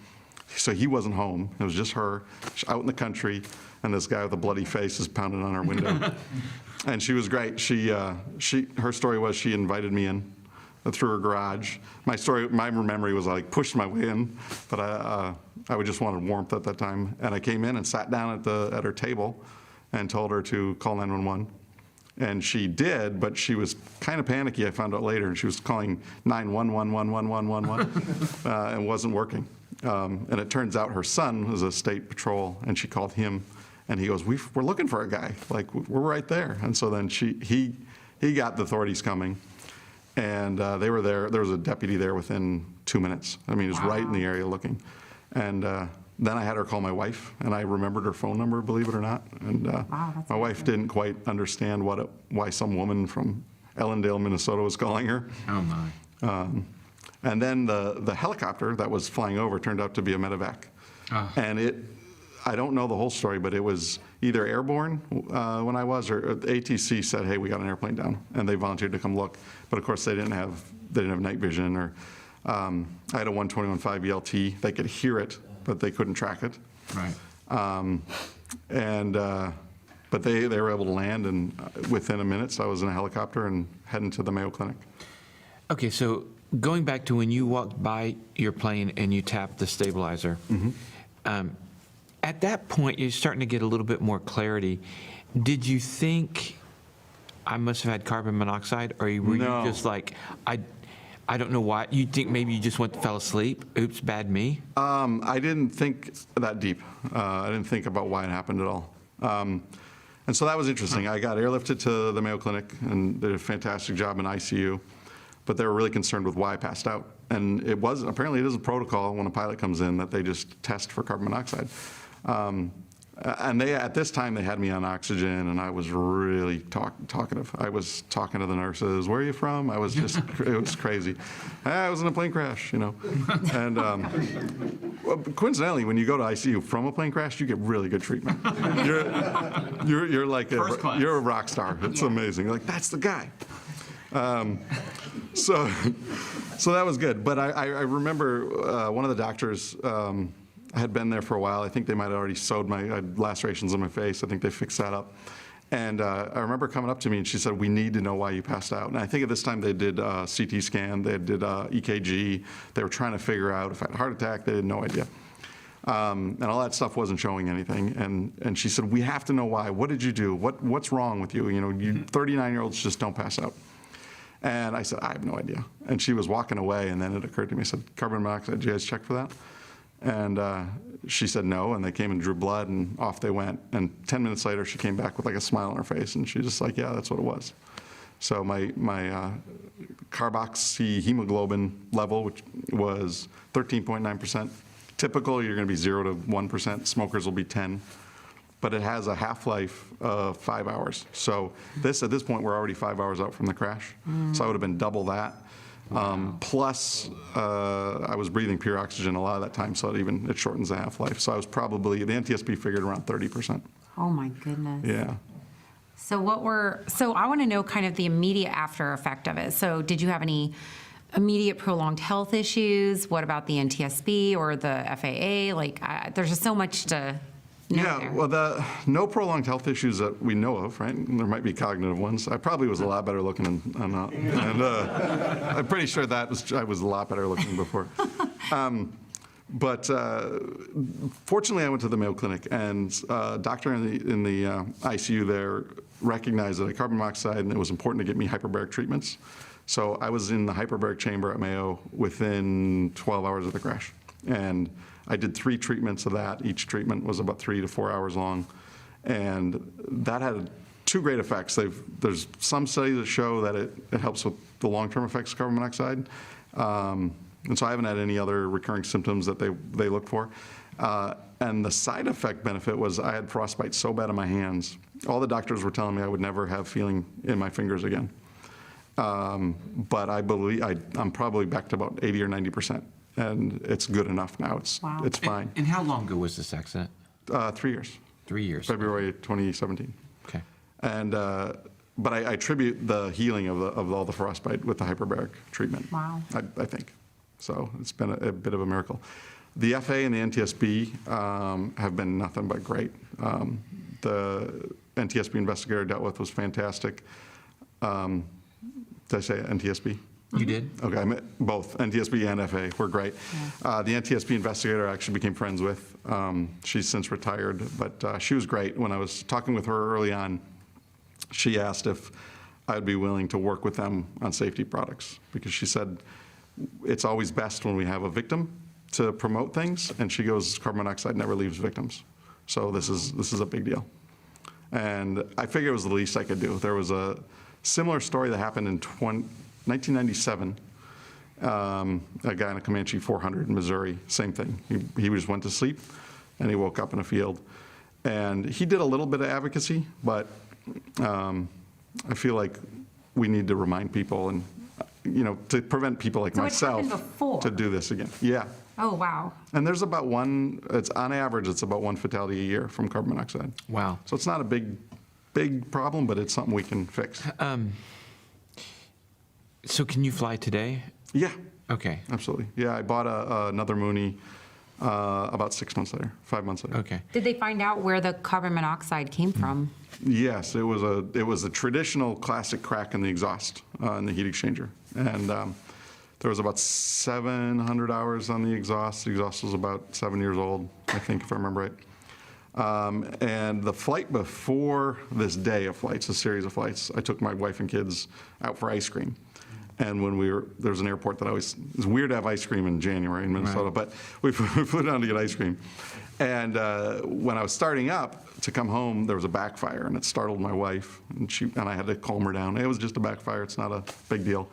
So he wasn't home. It was just her out in the country, and this guy with a bloody face is pounding on her window. And she was great. Her story was she invited me in through her garage. My memory was I pushed my way in, but I just wanted warmth at that time. And I came in and sat down at her table and told her to call 911. And she did, but she was kind of panicky, I found out later, and she was calling 911111111 and wasn't working. And it turns out her son was a state patrol, and she called him, and he goes, "We're looking for a guy, we're right there." And so then he got the authorities coming, and they were there. There was a deputy there within 2 minutes. I mean, he was right in the area looking. And then I had her call my wife, and I remembered her phone number, believe it or not. And my wife didn't quite understand why some woman from Ellendale, Minnesota was calling her. Oh, my. And then the helicopter that was flying over turned out to be a medevac. Oh. And I don't know the whole story, but it was either airborne when I was, or ATC said, "Hey, we got an airplane down," and they volunteered to come look. But of course, they didn't have night vision, or I had a 121.5 ELT. They could hear it, but they couldn't track it. Right. But they were able to land, and within a minute, so I was in a helicopter and heading to the Mayo Clinic. Okay, so going back to when you walked by your plane and you tapped the stabilizer, at that point, you're starting to get a little bit more clarity. Did you think I must have had carbon monoxide, or were No. you just like, I don't know why? You think maybe you just fell asleep? Oops, bad me? I didn't think that deep. I didn't think about why it happened at all. And so that was interesting. I got airlifted to the Mayo Clinic and did a fantastic job in ICU, but they were really concerned with why I passed out. And apparently it is a protocol when a pilot comes in that they just test for carbon monoxide. And at this time, they had me on oxygen, and I was really talkative. I was talking to the nurses. "Where are you from?" It was crazy. I was in a plane crash, And well, coincidentally, when you go to ICU from a plane crash, you get really good treatment. You're like you're a rock star. It's amazing. You're like, "That's the guy." So that was good. But I remember one of the doctors. I had been there for a while. I think they might have already sewed I had lacerations on my face. I think they fixed that up. And I remember coming up to me, and she said, "We need to know why you passed out." And I think at this time they did a CT scan, they did EKG. They were trying to figure out if I had a heart attack. They had no idea. And all that stuff wasn't showing anything. And she said, "We have to know why. What did you do? What's wrong with you? You 39-year-olds just don't pass out." And I said, "I have no idea." And she was walking away, and then it occurred to me. I said, "Carbon monoxide, did you guys check for that?" And she said no, and they came and drew blood, and off they went. And 10 minutes later, she came back with a smile on her face, and she was just like, "Yeah, that's what it was." So my carboxy hemoglobin level, which was 13.9%. Typical, you're going to be 0 to 1%. Smokers will be 10. But it has a half-life of 5 hours. So at this point, we're already 5 hours out from the crash. So I would have been double that. Plus, I was breathing pure oxygen a lot of that time, so it shortens the half-life. So I was probably, the NTSB figured around 30%. Oh my goodness. Yeah. So I want to know kind of the immediate after effect of it. So did you have any immediate prolonged health issues? What about the NTSB or the FAA? There's just so much to know Yeah, there. well, no prolonged health issues that we know of, right? There might be cognitive ones. I probably was a lot better looking, and I'm pretty sure I was a lot better looking before. But fortunately, I went to the Mayo Clinic, and a doctor in the ICU there recognized that I had carbon monoxide, and it was important to get me hyperbaric treatments. So I was in the hyperbaric chamber at Mayo within 12 hours of the crash. And I did 3 treatments of that. Each treatment was about 3 to 4 hours long. And that had 2 great effects. There's some studies that show that it helps with the long-term effects of carbon monoxide. And so I haven't had any other recurring symptoms that they look for. And the side effect benefit was I had frostbite so bad in my hands. All the doctors were telling me I would never have feeling in my fingers again. But I believe I'm probably back to about 80 or 90%, and it's good enough now. Wow. It's fine. And how long ago was this accident? 3 years. 3 years. February 2017. Okay. And but I attribute the healing of all the frostbite with the hyperbaric treatment. Wow. I think. So it's been a bit of a miracle. The FA and the NTSB have been nothing but great. The NTSB investigator I dealt with was fantastic. Did I say NTSB? You did? Okay, I meant both NTSB and FA were great. Yeah. The NTSB investigator I actually became friends with. She's since retired, but she was great. When I was talking with her early on, she asked if I'd be willing to work with them on safety products, because she said it's always best when we have a victim to promote things, and she goes, carbon monoxide never leaves victims. So this is a big deal. And I figured it was the least I could do. There was a similar story that happened in 1997. A guy in a Comanche 400 in Missouri, same thing. He just went to sleep, and he woke up in a field. And he did a little bit of advocacy, but I feel like we need to remind people and, to prevent people like So it myself happened before? to do this again. Yeah. Oh, wow. And there's about on average, it's about one fatality a year from carbon monoxide. Wow. So it's not a big problem, but it's something we can fix. So can you fly today? Yeah, Okay. absolutely. Yeah, I bought another Mooney about 6 months later, 5 months later. Okay. Did they find out where the carbon monoxide came from? Yes, it was a traditional classic crack in the exhaust in the heat exchanger, and there was about 700 hours on the exhaust. The exhaust was about 7 years old, I think, if I remember right. And the flight before this day of flights, a series of flights, I took my wife and kids out for ice cream. And when there was an airport that it's weird to have ice cream in January in Minnesota, Right. but we flew down to get ice cream. And when I was starting up to come home, there was a backfire, and it startled my wife, and I had to calm her down. It was just a backfire, it's not a big deal.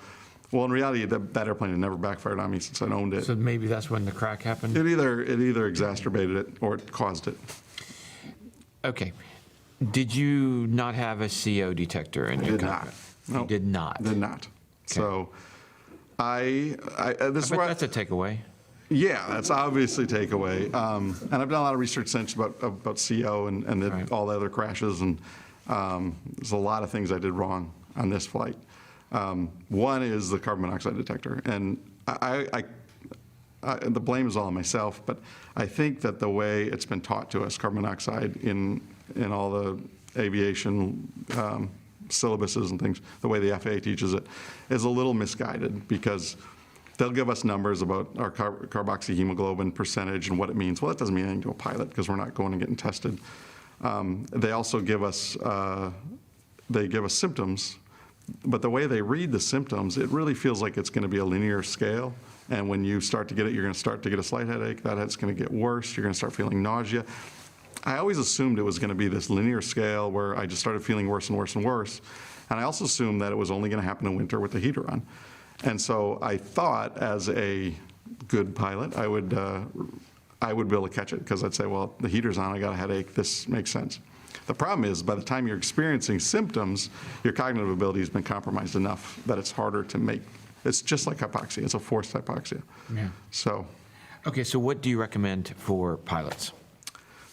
Well, in reality, that airplane had never backfired on me since I owned it. So maybe that's when the crack happened? It either exacerbated it or it caused it. Okay. Did you not have a CO detector in your Did cockpit? not. No. You did not? Did not. So this is But where that's a takeaway. yeah, that's obviously takeaway. And I've done a lot of research since about CO and Right. all the other crashes, and there's a lot of things I did wrong on this flight. One is the carbon monoxide detector, and the blame is all on myself, but I think that the way it's been taught to us, carbon monoxide in all the aviation syllabuses and things, the way the FAA teaches it, is a little misguided, because they'll give us numbers about our carboxyhemoglobin percentage and what it means. Well, that doesn't mean anything to a pilot, because we're not going and getting tested. They also give us symptoms, but the way they read the symptoms, it really feels like it's going to be a linear scale. And when you start to get it, you're going to start to get a slight headache. That head's going to get worse. You're going to start feeling nausea. I always assumed it was going to be this linear scale where I just started feeling worse and worse and worse. And I also assumed that it was only going to happen in winter with the heater on. And so I thought, as a good pilot, I would be able to catch it, because I'd say, well, the heater's on, I got a headache, this makes sense. The problem is, by the time you're experiencing symptoms, your cognitive ability has been compromised enough that it's harder to make. It's just like hypoxia. It's a forced hypoxia. Yeah. So Okay, so what do you recommend for pilots?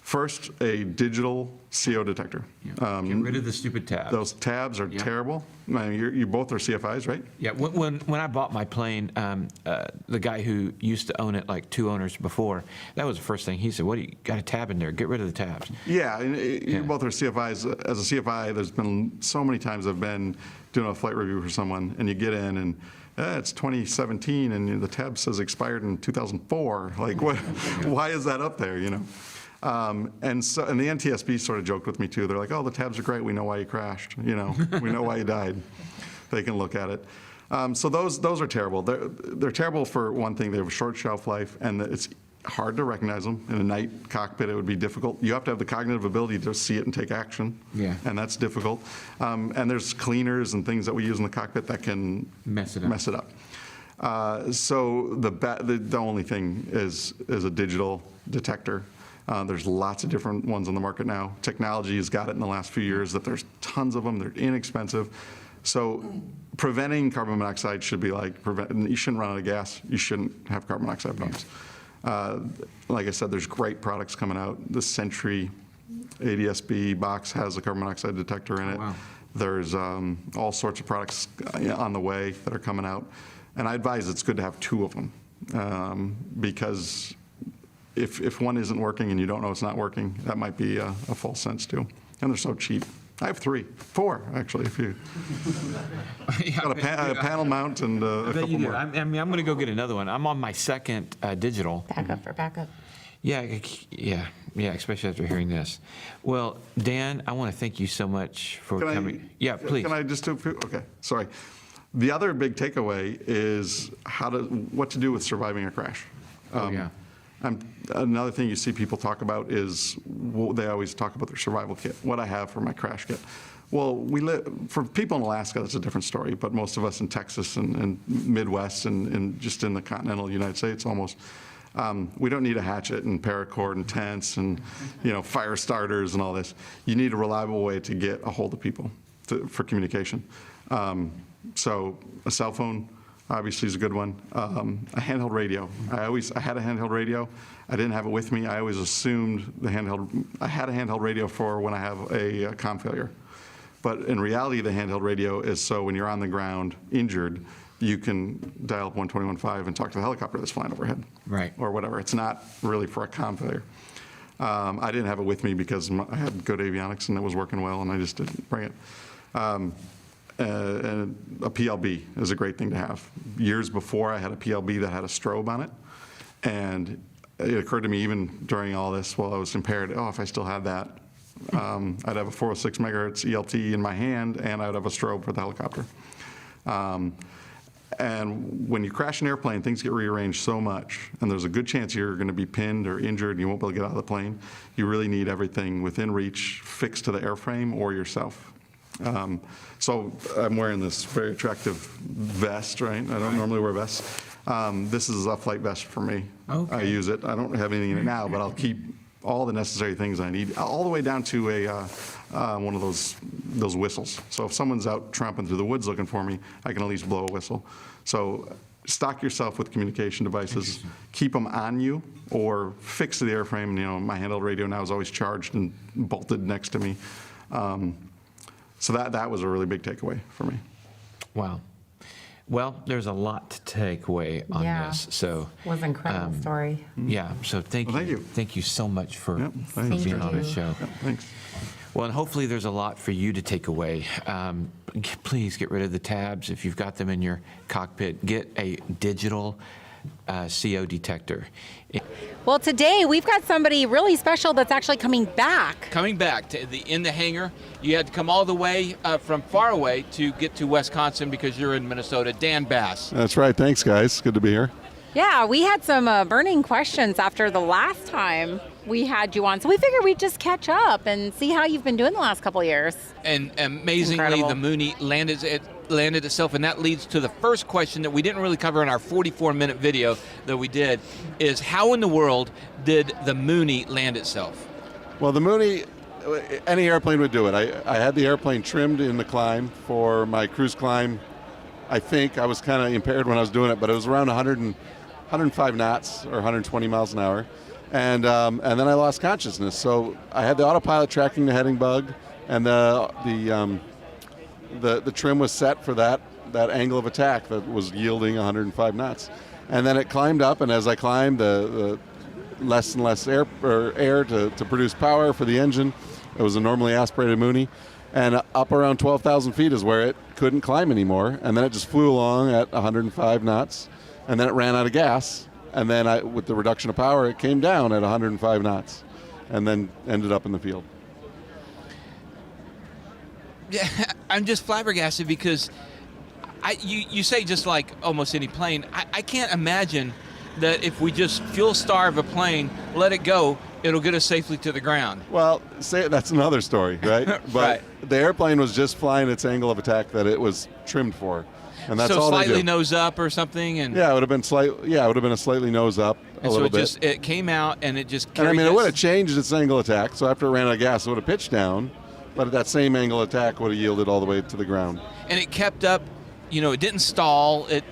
first, a digital CO detector. Get rid of the stupid tabs. Those tabs are Yeah. terrible. I mean, you both are CFIs, right? Yeah, when I bought my plane, the guy who used to own it, like 2 owners before, that was the first thing he said, what do you got a tab in there? Get rid of the tabs. Yeah, and Yeah. you both are CFIs. As a CFI, there's been so many times I've been doing a flight review for someone, and you get in and it's 2017, and the tab says expired in 2004. Like, what? Why is that up there? And the NTSB sort of joked with me too. They're like, "Oh, the tabs are great. We know why you crashed. We know why you died. They can look at it." So those are terrible. They're terrible for one thing. They have a short shelf life, and it's hard to recognize them. In a night cockpit, it would be difficult. You have to have the cognitive ability to see it and take action. Yeah. And that's difficult. And there's cleaners and things that we use in the cockpit that can Mess it up. So the only thing is a digital detector. There's lots of different ones on the market now. Technology has got it in the last few years that there's tons of them. They're inexpensive. So preventing carbon monoxide should be like you shouldn't run out of gas. You shouldn't have carbon monoxide pumps. Like I said, there's great products coming out. The Sentry ADSB box has a carbon monoxide detector in it. Wow. There's all sorts of products on the way that are coming out. And I advise it's good to have two of them because if one isn't working and you don't know it's not working, that might be a false sense too. And they're so cheap. I have 4 actually. If you got a panel mount and a couple more. I mean, I'm going to go get another one. I'm on my second digital. Backup for backup. Yeah, especially after hearing this. Well, Dan, I want to thank you so much for coming. Yeah, please. Can I just do? Okay, sorry. The other big takeaway is what to do with surviving a crash. Yeah. Another thing you see people talk about is they always talk about their survival kit, what I have for my crash kit. Well, for people in Alaska, that's a different story, but most of us in Texas and Midwest and just in the continental United States almost, we don't need a hatchet and paracord and tents and fire starters and all this. You need a reliable way to get a hold of people for communication. So a cell phone obviously is a good one. A handheld radio. I had a handheld radio. I didn't have it with me. I always assumed I had a handheld radio for when I have a comm failure. But in reality, the handheld radio is so when you're on the ground injured, you can dial up 121.5 and talk to the helicopter that's flying overhead. Right. Or whatever. It's not really for a comm failure. I didn't have it with me because I had good avionics and it was working well, and I just didn't bring it. And a PLB is a great thing to have. Years before, I had a PLB that had a strobe on it, and it occurred to me even during all this while I was impaired, if I still had that, I'd have a 406 megahertz ELT in my hand, and I'd have a strobe for the helicopter. And when you crash an airplane, things get rearranged so much, and there's a good chance you're going to be pinned or injured and you won't be able to get out of the plane. You really need everything within reach fixed to the airframe or yourself. So I'm wearing this very attractive vest, right? I don't normally wear vests. This is a flight vest for me. Okay. I use it. I don't have anything in it now, but I'll keep all the necessary things I need, all the way down to one of those whistles. So if someone's out tromping through the woods looking for me, I can at least blow a whistle. So stock yourself with communication devices. Keep them on you or fixed to the airframe. My handheld radio now is always charged and bolted next to me. So that was a really big takeaway for me. Wow. Well, there's a lot to take away on this. So Was an incredible story. yeah. So thank you. Thank you so much for being on the show. Yep, thanks. Well, and hopefully there's a lot for you to take away. Please get rid of the tabs. If you've got them in your cockpit, get a digital CO detector. Well, today we've got somebody really special that's actually coming back. Coming back to in the hangar, you had to come all the way from far away to get to Wisconsin because you're in Minnesota. Dan Bass. That's right. Thanks, guys. Good to be here. Yeah, we had some burning questions after the last time we had you on, so we figured we'd just catch up and see how you've been doing the last couple of years. And amazingly, Incredible. the Mooney landed itself, and that leads to the first question that we didn't really cover in our 44-minute video that we did, is how in the world did the Mooney land itself? Well, the Mooney, any airplane would do it. I had the airplane trimmed in the climb for my cruise climb. I think I was kind of impaired when I was doing it, but it was around 105 knots or 120 miles an hour. And then I lost consciousness. So I had the autopilot tracking the heading bug, and the trim was set for that angle of attack that was yielding 105 knots. And then it climbed up, and as I climbed, the less and less air to produce power for the engine. It was a normally aspirated Mooney. And up around 12,000 feet is where it couldn't climb anymore. And then it just flew along at 105 knots. And then it ran out of gas. And then with the reduction of power, it came down at 105 knots. And then ended up in the field. Yeah, I'm just flabbergasted because you say just like almost any plane. I can't imagine that if we just fuel starve a plane, let it go, it'll get us safely to the ground. Well, that's another story, right? But Right. the airplane was just flying its angle of attack that it was trimmed for. and that's so all they slightly do. nose up or something, and Yeah, it would have been Yeah, it would have been a slightly nose up a and so little it bit. just it came out and it just. And I carried mean, it this- would have changed its angle attack. So after it ran out of gas, it would have pitched down, but that same angle attack would have yielded all the way to the ground. and it kept up. It didn't stall. It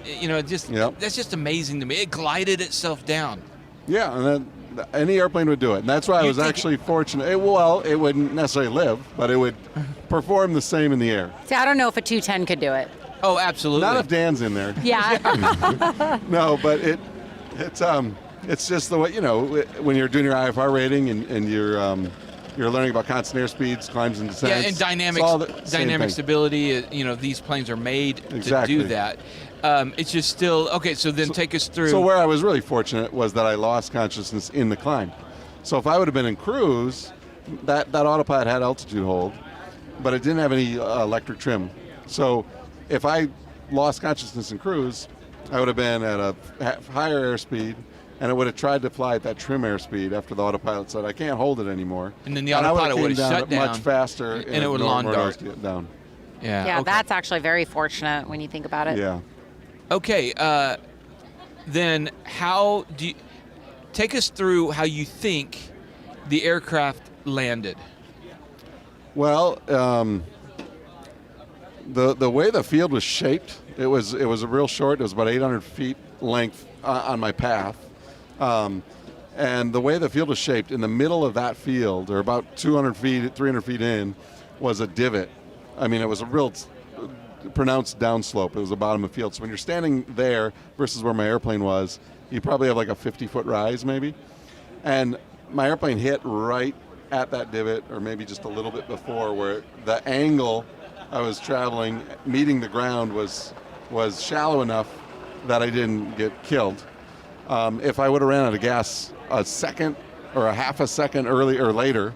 just Yep. that's just amazing to me. It glided itself down. Yeah, and then any airplane would do it, and that's why I You was think- actually fortunate. It wouldn't necessarily live, but it would perform the same in the air. See, I don't know if a 210 could do it. Oh, absolutely. Not if Dan's in there. Yeah. No, but it's just the way, when you're doing your IFR rating and you're learning about constant airspeeds, climbs and descents. Yeah, and it's all the same dynamic thing. stability. These planes are made Exactly. to do that. It's just still okay. So then take us through. So where I was really fortunate was that I lost consciousness in the climb. So if I would have been in cruise, that autopilot had altitude hold, but it didn't have any electric trim. So if I lost consciousness in cruise, I would have been at a higher airspeed, and it would have tried to fly at that trim airspeed after the autopilot said, I can't hold it anymore. And then the I autopilot came would have shut down much faster, and it would lawn dart down. Yeah. Yeah, okay. that's actually very fortunate when you think about it. Yeah. Okay. Then how do you take us through how you think the aircraft landed? Well, the way the field was shaped, it was a real short. It was about 800 feet length on my path, and the way the field was shaped, in the middle of that field, or about 200 feet, 300 feet in, was a divot. I mean, it was a real pronounced downslope. It was the bottom of the field. So when you're standing there versus where my airplane was, you probably have like a 50-foot rise, maybe. And my airplane hit right at that divot, or maybe just a little bit before, where the angle I was traveling, meeting the ground, was shallow enough that I didn't get killed. If I would have ran out of gas a second or a half a second early or later,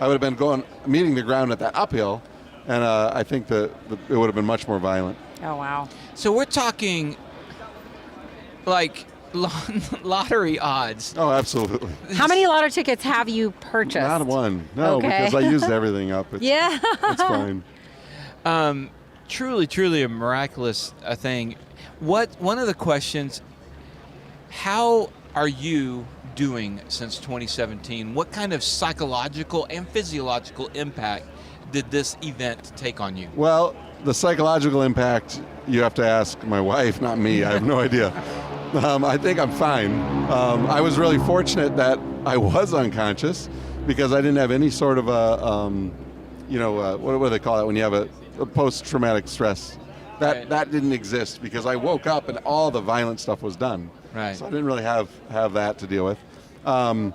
I would have been meeting the ground at that uphill, and I think that it would have been much more violent. Oh, wow. So we're talking like lottery odds. Oh, absolutely. How many lotto tickets have you purchased? Not one. No, Okay. because I used everything up. It's, Yeah. it's fine. Truly a miraculous thing. One of the questions, how are you doing since 2017? What kind of psychological and physiological impact did this event take on you? Well, the psychological impact, you have to ask my wife, not me. I have no idea. I think I'm fine. I was really fortunate that I was unconscious because I didn't have any sort of what do they call it when you have a post-traumatic stress? That didn't exist because I woke up and all the violent stuff was done. Right. So I didn't really have that to deal with. And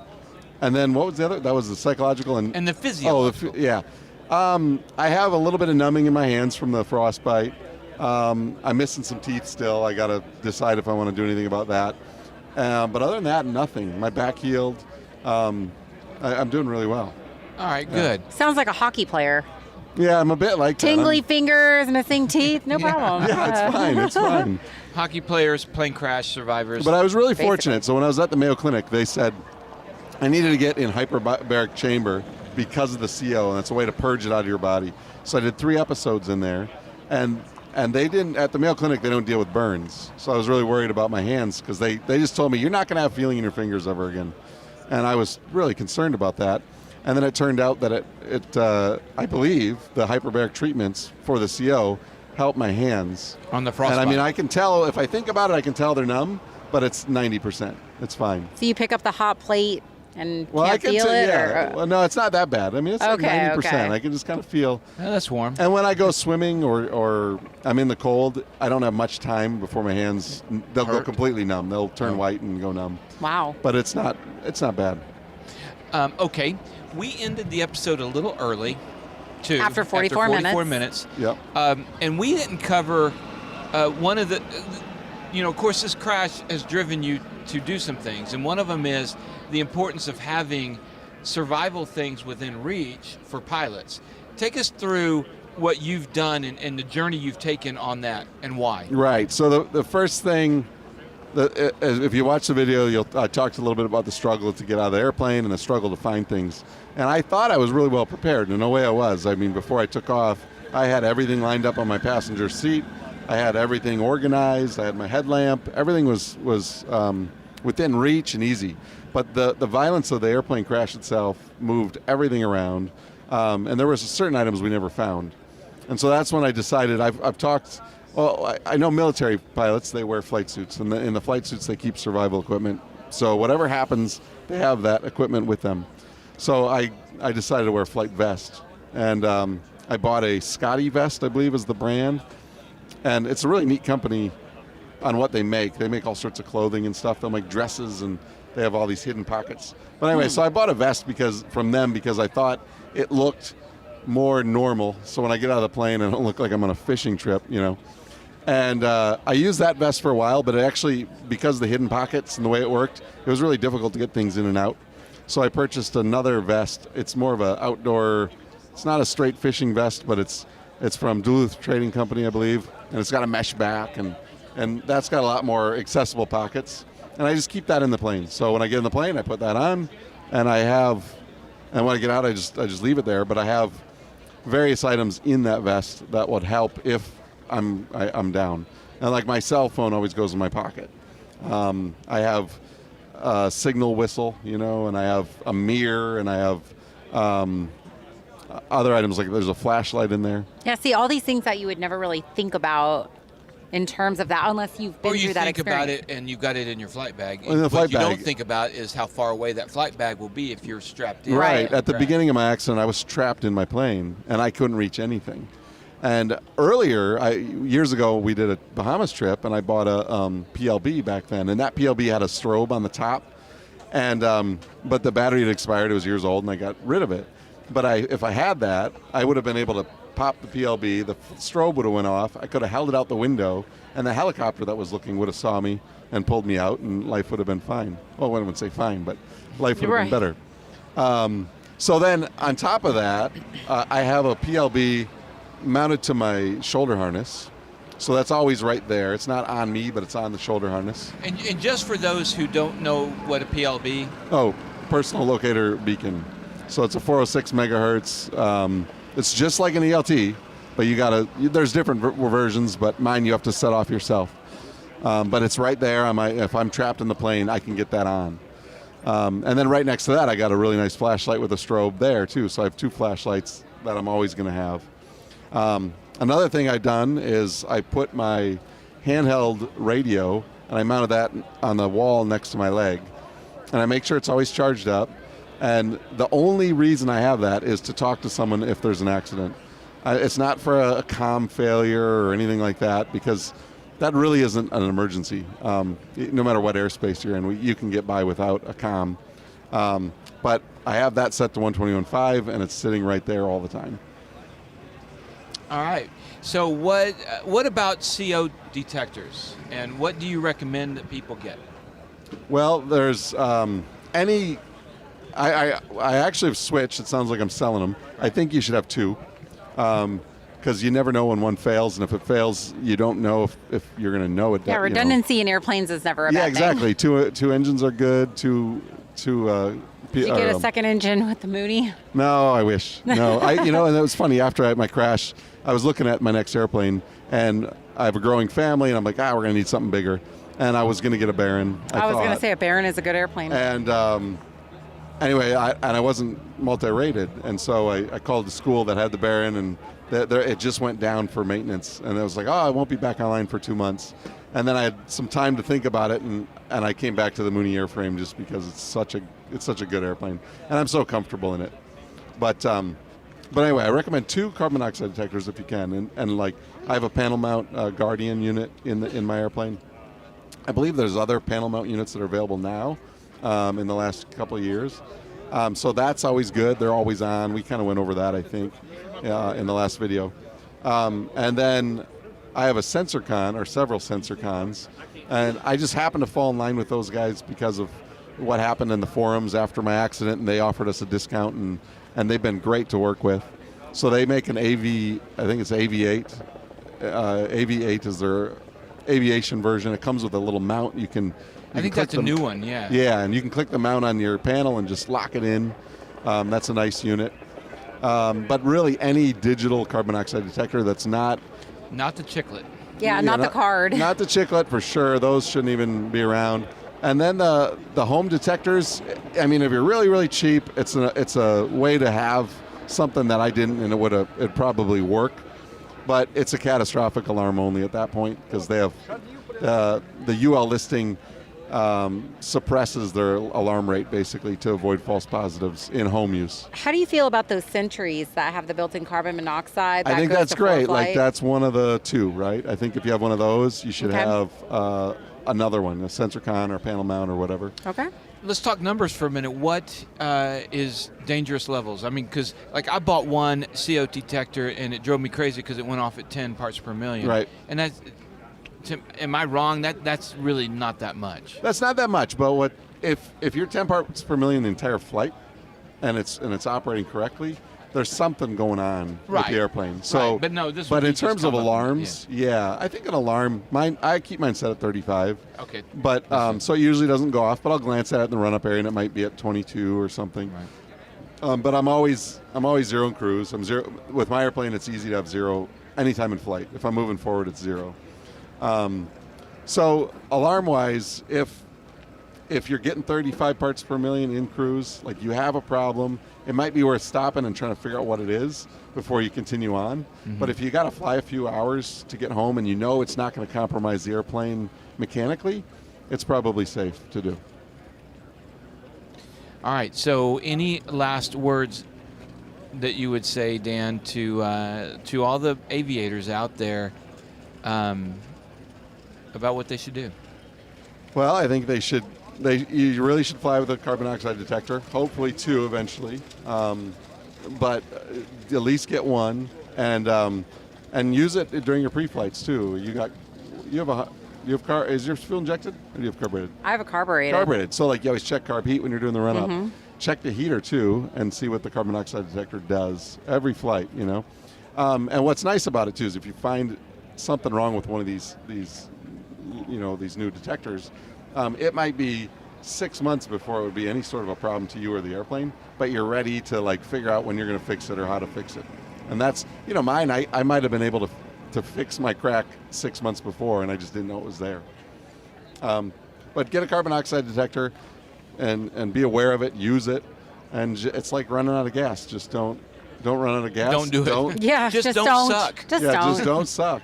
then what was the other? That was the psychological and the physiological. Oh, yeah. I have a little bit of numbing in my hands from the frostbite. I'm missing some teeth still. I got to decide if I want to do anything about that. But other than that, nothing. My back healed. I'm doing really well. All right, good. Sounds like a hockey player. Yeah, I'm a bit like that. Tingly fingers, missing teeth, no problem. Yeah, it's fine. It's fine. Hockey players, plane crash survivors. But I was really Basically. fortunate. So when I was at the Mayo Clinic, they said I needed to get in hyperbaric chamber because of the CO, and that's a way to purge it out of your body. So I did 3 episodes in there, and they didn't, at the Mayo Clinic, they don't deal with burns. So I was really worried about my hands because they just told me, you're not going to have feeling in your fingers ever again. And I was really concerned about that. And then it turned out that I believe the hyperbaric treatments for the CO help my hands. On the frostbite. And I mean, I can tell, if I think about it, I can tell they're numb, but it's 90%. It's fine. So you pick up the hot plate and Well, I can't can feel say, it? yeah. Or, Well, no, it's not that bad. I mean, it's Okay, like 90%. okay. I can just kind of feel. Yeah, that's warm. And when I go swimming or I'm in the cold, I don't have much time before my hands, they'll go Hurt? completely numb. They'll turn white and go numb. wow. But it's not bad. Okay, we ended the episode a little early, too. After 44 minutes. Yep. And we didn't cover one of the, of course, this crash has driven you to do some things, and one of them is the importance of having survival things within reach for pilots. Take us through what you've done and the journey you've taken on that and why. Right. So the first thing, if you watch the video, I talked a little bit about the struggle to get out of the airplane and the struggle to find things. And I thought I was really well prepared. In a way I was. I mean, before I took off, I had everything lined up on my passenger seat. I had everything organized. I had my headlamp. Everything was within reach and easy. But the violence of the airplane crash itself moved everything around, and there were certain items we never found. And so that's when I decided. I've talked. Well, I know military pilots. They wear flight suits, and in the flight suits they keep survival equipment. So whatever happens, they have that equipment with them. So I decided to wear a flight vest, and I bought a Scotty vest, I believe is the brand, and it's a really neat company on what they make. They make all sorts of clothing and stuff. They'll make dresses, and they have all these hidden pockets. But anyway, so I bought a vest from them because I thought it looked more normal. So when I get out of the plane, I don't look like I'm on a fishing trip, And I used that vest for a while, but it actually, because of the hidden pockets and the way it worked, it was really difficult to get things in and out. So I purchased another vest. It's more of an outdoor, it's not a straight fishing vest, but it's from Duluth Trading Company, I believe. And it's got a mesh back, and that's got a lot more accessible pockets. And I just keep that in the plane. So when I get in the plane, I put that on, and when I get out, I just leave it there. But I have various items in that vest that would help if I'm down. And like my cell phone always goes in my pocket. I have a signal whistle, and I have a mirror, and I have other items, like there's a flashlight in there. Yeah, see, all these things that you would never really think about in terms of that, unless you've been through that experience. Or you think about it and you've got it in your flight bag. In the flight what you bag. don't think about is how far away that flight bag will be if you're strapped in. Right. At the beginning of my accident, I was trapped in my plane, and I couldn't reach anything. And earlier, years ago, we did a Bahamas trip, and I bought a PLB back then, and that PLB had a strobe on the top, and but the battery had expired. It was years old, and I got rid of it. But if I had that, I would have been able to pop the PLB, the strobe would have went off, I could have held it out the window, and the helicopter that was looking would have saw me and pulled me out, and life would have been fine. Well, I wouldn't say fine, but life would have been better. So then, on top of that, I have a PLB mounted to my shoulder harness. So that's always right there. It's not on me, but it's on the shoulder harness. And just for those who don't know what a PLB... Oh, personal locator beacon. So it's a 406 megahertz. It's just like an ELT, but there's different versions, but mine you have to set off yourself. But it's right there. If I'm trapped in the plane, I can get that on. And then right next to that, I got a really nice flashlight with a strobe there too. So I have two flashlights that I'm always going to have. Another thing I've done is I put my handheld radio, and I mounted that on the wall next to my leg. And I make sure it's always charged up. And the only reason I have that is to talk to someone if there's an accident. It's not for a comm failure or anything like that, because that really isn't an emergency. No matter what airspace you're in, you can get by without a comm. But I have that set to 121.5, and it's sitting right there all the time. All right. So what about CO detectors, and what do you recommend that people get? Well, there's I actually have switched. It sounds like I'm selling them. I think you should have two, because you never know when one fails, and if it fails, you don't know if you're going to know it. Yeah, redundancy in airplanes is never a bad thing. Yeah, exactly. Two engines are good. Did you get a second engine with the Mooney? No, I wish. No, and it was funny. After my crash, I was looking at my next airplane, and I have a growing family, and I'm like, we're going to need something bigger. And I was going to get a Baron. I was going to say a Baron is a good airplane. And anyway, I wasn't multi-rated, and so I called the school that had the Baron, and it just went down for maintenance. And I was like, I won't be back online for 2 months. And then I had some time to think about it, and I came back to the Mooney airframe just because it's such a good airplane, and I'm so comfortable in it. But anyway, I recommend two carbon monoxide detectors if you can, and like I have a panel mount Guardian unit in my airplane. I believe there's other panel mount units that are available now in the last couple of years. So that's always good. They're always on. We kind of went over that, I think, in the last video. And then I have a sensor con, or several sensor cons, and I just happened to fall in line with those guys because of what happened in the forums after my accident, and they offered us a discount, and they've been great to work with. So they make an AV, I think it's AV8. AV8 is their aviation version. It comes with a little mount. I think that's a new one, yeah. Yeah, and you can click the mount on your panel and just lock it in. That's a nice unit. But really, any digital carbon monoxide detector that's not the chiclet. Yeah, not the card. Not the chiclet for sure. Those shouldn't even be around. And then the home detectors. I mean, if you're really, really cheap, it's a way to have something that I didn't, and it'd probably work. But it's a catastrophic alarm only at that point, because they have the UL listing suppresses their alarm rate basically to avoid false positives in home use. How do you feel about those Sentries that have the built-in carbon monoxide? I think that's great. Like, that's one of the two, right? I think if you have one of those, you should have another one, a sensor con or panel mount or whatever. Okay. Let's talk numbers for a minute. What is dangerous levels? I mean, because like I bought one CO detector and it drove me crazy because it went off at 10 parts per million. Right. And that's, am I wrong? That's really not that much. That's not that much, but if you're 10 parts per million the entire flight, and it's operating correctly, there's something going on with the airplane. So, right. But no, this. But in terms of alarms, yeah, I think an alarm. I keep mine set at 35. Okay. But so it usually doesn't go off. But I'll glance at it in the run-up area, and it might be at 22 or something. Right. But I'm always zero in cruise. I'm zero with my airplane. It's easy to have zero anytime in flight. If I'm moving forward, it's zero. So alarm-wise, if you're getting 35 parts per million in cruise, like you have a problem, it might be worth stopping and trying to figure out what it is before you continue on. Mm-hmm. But if you got to fly a few hours to get home and you know it's not going to compromise the airplane mechanically, it's probably safe to do. All right. So any last words that you would say, Dan, to all the aviators out there about what they should do? Well, I think you really should fly with a carbon monoxide detector, hopefully two eventually, but at least get one, and use it during your pre-flights too. Is your fuel injected or do you have carbureted? I have a carbureted. Carbureted. So like you always check carb heat when you're doing the run-up. Mm-hmm. Check the heater too and see what the carbon monoxide detector does every flight, you know. And what's nice about it too is if you find something wrong with one of these new detectors, it might be 6 months before it would be any sort of a problem to you or the airplane, but you're ready to like figure out when you're going to fix it or how to fix it. And that's, mine, I might have been able to fix my crack 6 months before and I just didn't know it was there. But get a carbon monoxide detector and be aware of it, use it, and it's like running out of gas. Just don't run out of gas. Don't do it. Yeah, just don't suck. Just don't suck.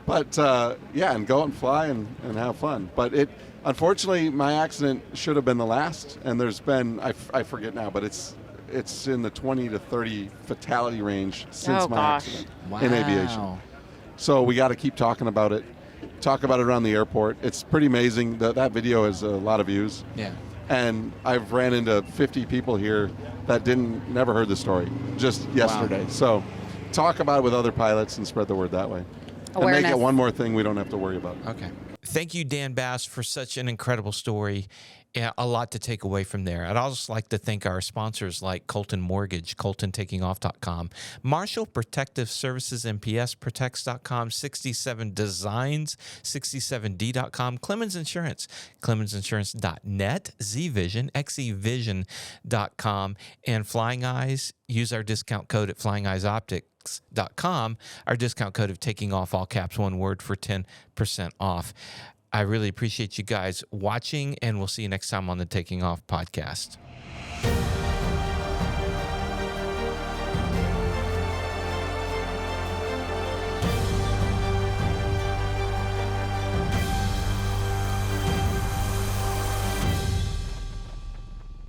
But and go out and fly and have fun. But unfortunately, my accident should have been the last, and there's been I forget now, but it's in the 20 to 30 fatality range since my accident in aviation. So we got to keep talking about it. Talk about it around the airport. It's pretty amazing. That video has a lot of views. Yeah. And I've ran into 50 people here that never heard the story just yesterday. Wow. So talk about it with other pilots and spread the word that way. Awareness. And make it one more thing we don't have to worry about. Okay. Thank you, Dan Bass, for such an incredible story. Yeah, a lot to take away from there. I'd also like to thank our sponsors like Colton Mortgage, ColtonTakingOff.com, Marshall Protective Services, MPS Protects.com, 67 Designs, 67D.com, Clemens Insurance, ClemensInsurance.net, ZVision, XEVision.com, and Flying Eyes. Use our discount code at FlyingEyesOptics.com, our discount code of taking off, all caps, one word, for 10% off. I really appreciate you guys watching, and we'll see you next time on the Taking Off podcast.